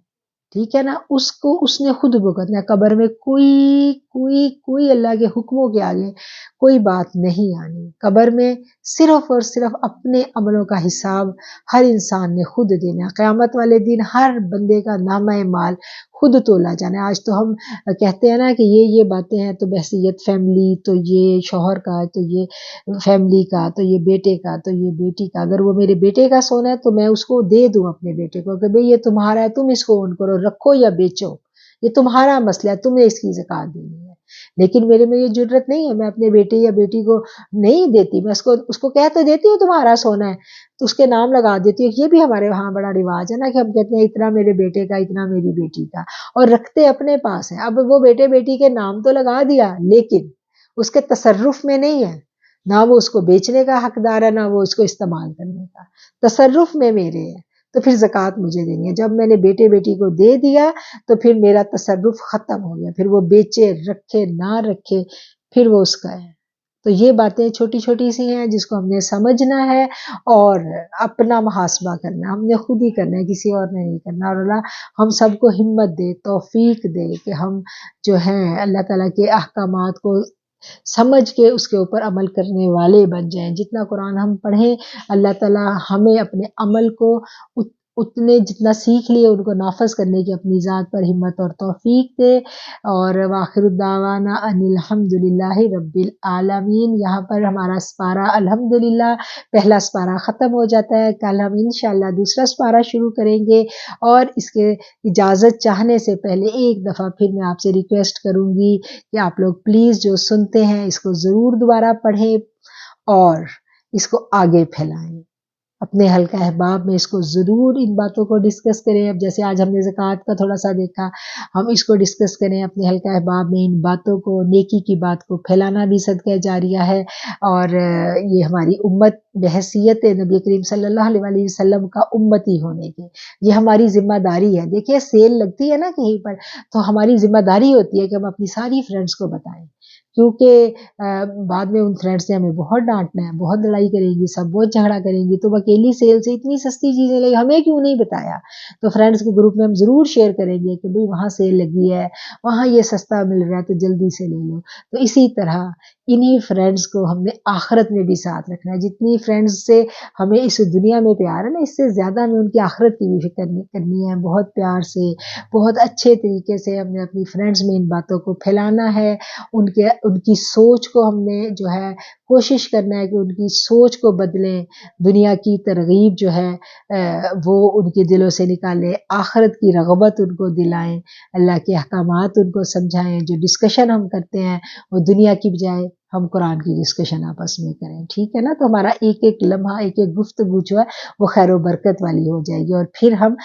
ٹھیک ہے نا، اس کو اس نے خود بھگتنا ہے۔ قبر میں کوئی اللہ کے حکموں کے آگے کوئی بات نہیں آنی۔ قبر میں صرف اور صرف اپنے عملوں کا حساب ہر انسان نے خود دینا ہے۔ قیامت والے دن ہر بندے کا نامہ مال خود تولا جانا ہے۔ آج تو ہم کہتے ہیں نا کہ یہ باتیں ہیں، تو بحثیت فیملی، تو یہ شوہر کا، تو یہ فیملی کا، تو یہ بیٹے کا، تو یہ بیٹی کا۔ اگر وہ میرے بیٹے کا سونا ہے تو میں اس کو دے دوں اپنے بیٹے کو کہ بھئی یہ تمہارا ہے، تم اس کو اون کرو، رکھو یا بیچو، یہ تمہارا مسئلہ ہے، تمہیں اس کی زکوٰۃ دینی ہے۔ لیکن میرے میں یہ جرت نہیں ہے، میں اپنے بیٹے یا بیٹی کو نہیں دیتی، میں اس کو کہہ تو دیتی ہوں تمہارا سونا ہے، تو اس کے نام لگا دیتی ہوں۔ یہ بھی ہمارے وہاں بڑا رواج ہے نا کہ ہم کہتے ہیں اتنا میرے بیٹے کا، اتنا میری بیٹی کا، اور رکھتے اپنے پاس ہیں۔ اب وہ بیٹے بیٹی کے نام تو لگا دیا، لیکن اس کے تصرف میں نہیں ہے، نہ وہ اس کو بیچنے کا حقدار ہے، نہ وہ اس کو استعمال کرنے کا۔ تصرف میں میرے ہے، تو پھر زکوٰۃ مجھے دینی ہے۔ جب میں نے بیٹے بیٹی کو دے دیا تو پھر میرا تصرف ختم ہو گیا، پھر وہ بیچے رکھے نہ رکھے پھر وہ اس کا ہے۔ تو یہ باتیں چھوٹی چھوٹی سی ہیں جس کو ہم نے سمجھنا ہے اور اپنا محاسبہ کرنا ہے، ہم نے خود ہی کرنا ہے، کسی اور نے نہیں کرنا۔ اور اللہ ہم سب کو ہمت دے، توفیق دے کہ ہم جو ہیں اللہ تعالیٰ کے احکامات کو سمجھ کے اس کے اوپر عمل کرنے والے بن جائیں۔ جتنا قرآن ہم پڑھیں، اللہ تعالیٰ ہمیں اپنے عمل کو اتنے جتنا سیکھ لیے ان کو نافذ کرنے کی اپنی ذات پر ہمت اور توفیق دے۔ اور وآخر الدعوانا ان الحمد للہ رب العالمین۔ یہاں پر ہمارا سپارہ الحمدللہ پہلا سپارہ ختم ہو جاتا ہے۔ کل ہم انشاءاللہ دوسرا سپارہ شروع کریں گے، اور اس کے اجازت چاہنے سے پہلے ایک دفعہ پھر میں آپ سے ریکویسٹ کروں گی کہ آپ لوگ پلیز جو سنتے ہیں اس کو ضرور دوبارہ پڑھیں اور اس کو آگے پھیلائیں، اپنے حلقہ احباب میں اس کو ضرور ان باتوں کو ڈسکس کریں۔ اب جیسے آج ہم نے زکوٰۃ کا تھوڑا سا دیکھا، ہم اس کو ڈسکس کریں اپنے حلقہ احباب میں، ان باتوں کو، نیکی کی بات کو پھیلانا بھی صدقہ جاریہ ہے، اور یہ ہماری امت بحیثیت نبی کریم صلی اللہ علیہ وسلم کا امتی ہونے کے، یہ ہماری ذمہ داری ہے۔ دیکھیے سیل لگتی ہے نا کہیں پر، تو ہماری ذمہ داری ہوتی ہے کہ ہم اپنی ساری فرینڈس کو بتائیں، کیونکہ بعد میں ان فرینڈس نے ہمیں بہت ڈانٹنا ہے، بہت لڑائی کریں گی، سب بہت جھگڑا کریں گی، تم اکیلی سیل سے اتنی سستی چیزیں لے، ہمیں کیوں نہیں بتایا؟ تو فرینڈس کے گروپ میں ہم ضرور شیئر کریں گے کہ بھئی وہاں سیل لگی ہے، وہاں یہ سستا مل رہا ہے تو جلدی سے لے لو۔ تو اسی طرح انہی فرینڈس کو ہم نے آخرت میں بھی ساتھ رکھنا ہے۔ جتنی فرینڈس سے ہمیں اس دنیا میں پیار ہے نا، اس سے زیادہ ہمیں ان کی آخرت کی بھی فکر کرنی ہے۔ بہت پیار سے، بہت اچھے طریقے سے ہم نے اپنی فرینڈس میں ان باتوں کو پھیلانا ہے، ان کی سوچ کو ہم نے جو ہے کوشش کرنا ہے کہ ان کی سوچ کو بدلیں، دنیا کی ترغیب جو ہے وہ ان کے دلوں سے نکالیں، آخرت کی رغبت ان کو دلائیں، اللہ کے احکامات ان کو سمجھائیں۔ جو ڈسکشن ہم کرتے ہیں وہ دنیا کی بجائے ہم قرآن کی ڈسکشن آپس میں کریں، ٹھیک ہے نا؟ تو ہمارا ایک ایک لمحہ، ایک ایک گفتگو جو ہے وہ خیر و برکت والی ہو جائے گی، اور پھر ہم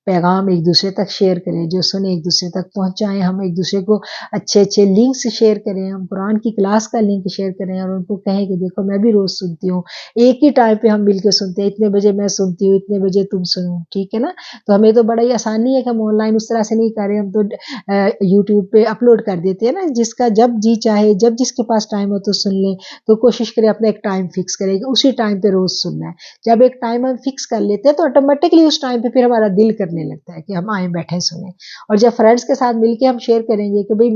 پیغام ایک دوسرے تک شیئر کریں، جو سنیں ایک دوسرے تک پہنچائیں، ہم ایک دوسرے کو اچھے اچھے لنکس شیئر کریں، ہم قرآن کی کلاس کا لنک شیئر کریں، اور ان کو کہیں کہ دیکھو میں بھی روز سنتی ہوں، ایک ہی ٹائم پہ ہم مل کے سنتے ہیں، اتنے بجے میں سنتی ہوں، اتنے بجے تم سنو، ٹھیک ہے نا؟ تو ہمیں تو بڑا ہی آسانی ہے کہ ہم آن لائن اس طرح سے نہیں کر رہے، ہم تو یوٹیوب پہ اپلوڈ کر دیتے ہیں نا، جس کا جب جی چاہے، جب جس کے پاس ٹائم ہو تو سن لیں۔ تو کوشش کریں اپنا ایک ٹائم فکس کریں کہ اسی ٹائم پہ روز سننا ہے۔ جب ایک ٹائم ہم فکس کر لیتے ہیں تو آٹومیٹکلی اس ٹائم پہ پھر ہمارا دل کرنے لگتا ہے کہ ہم آئیں بیٹھیں سنیں۔ اور جب فرینڈس کے ساتھ مل کے ہم شیئر کریں گے کہ بھئی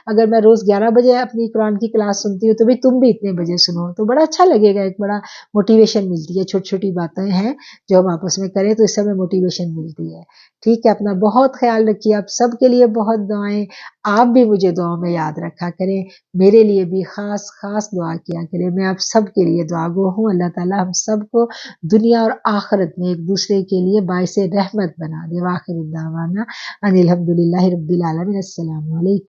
اگر میں روز 11 بجے اپنی قرآن کی کلاس سنتی ہوں تو بھی تم بھی اتنے بجے سنو، تو بڑا اچھا لگے گا، ایک بڑا موٹیویشن ملتی ہے۔ چھوٹی چھوٹی باتیں ہیں جو ہم آپس میں کریں تو اس سے ہمیں موٹیویشن ملتی ہے، ٹھیک ہے؟ اپنا بہت خیال رکھیے، آپ سب کے لیے بہت دعائیں، آپ بھی مجھے دعاؤں میں یاد رکھا کریں، میرے لیے بھی خاص خاص دعا کیا کریں، میں آپ سب کے لیے دعا گو ہوں۔ اللہ تعالیٰ ہم سب کو دنیا اور آخرت میں ایک دوسرے کے لیے باعث رحمت بنا دے۔ وآخر الدعوانا ان الحمد للہ رب العالمین۔ السلام علیکم۔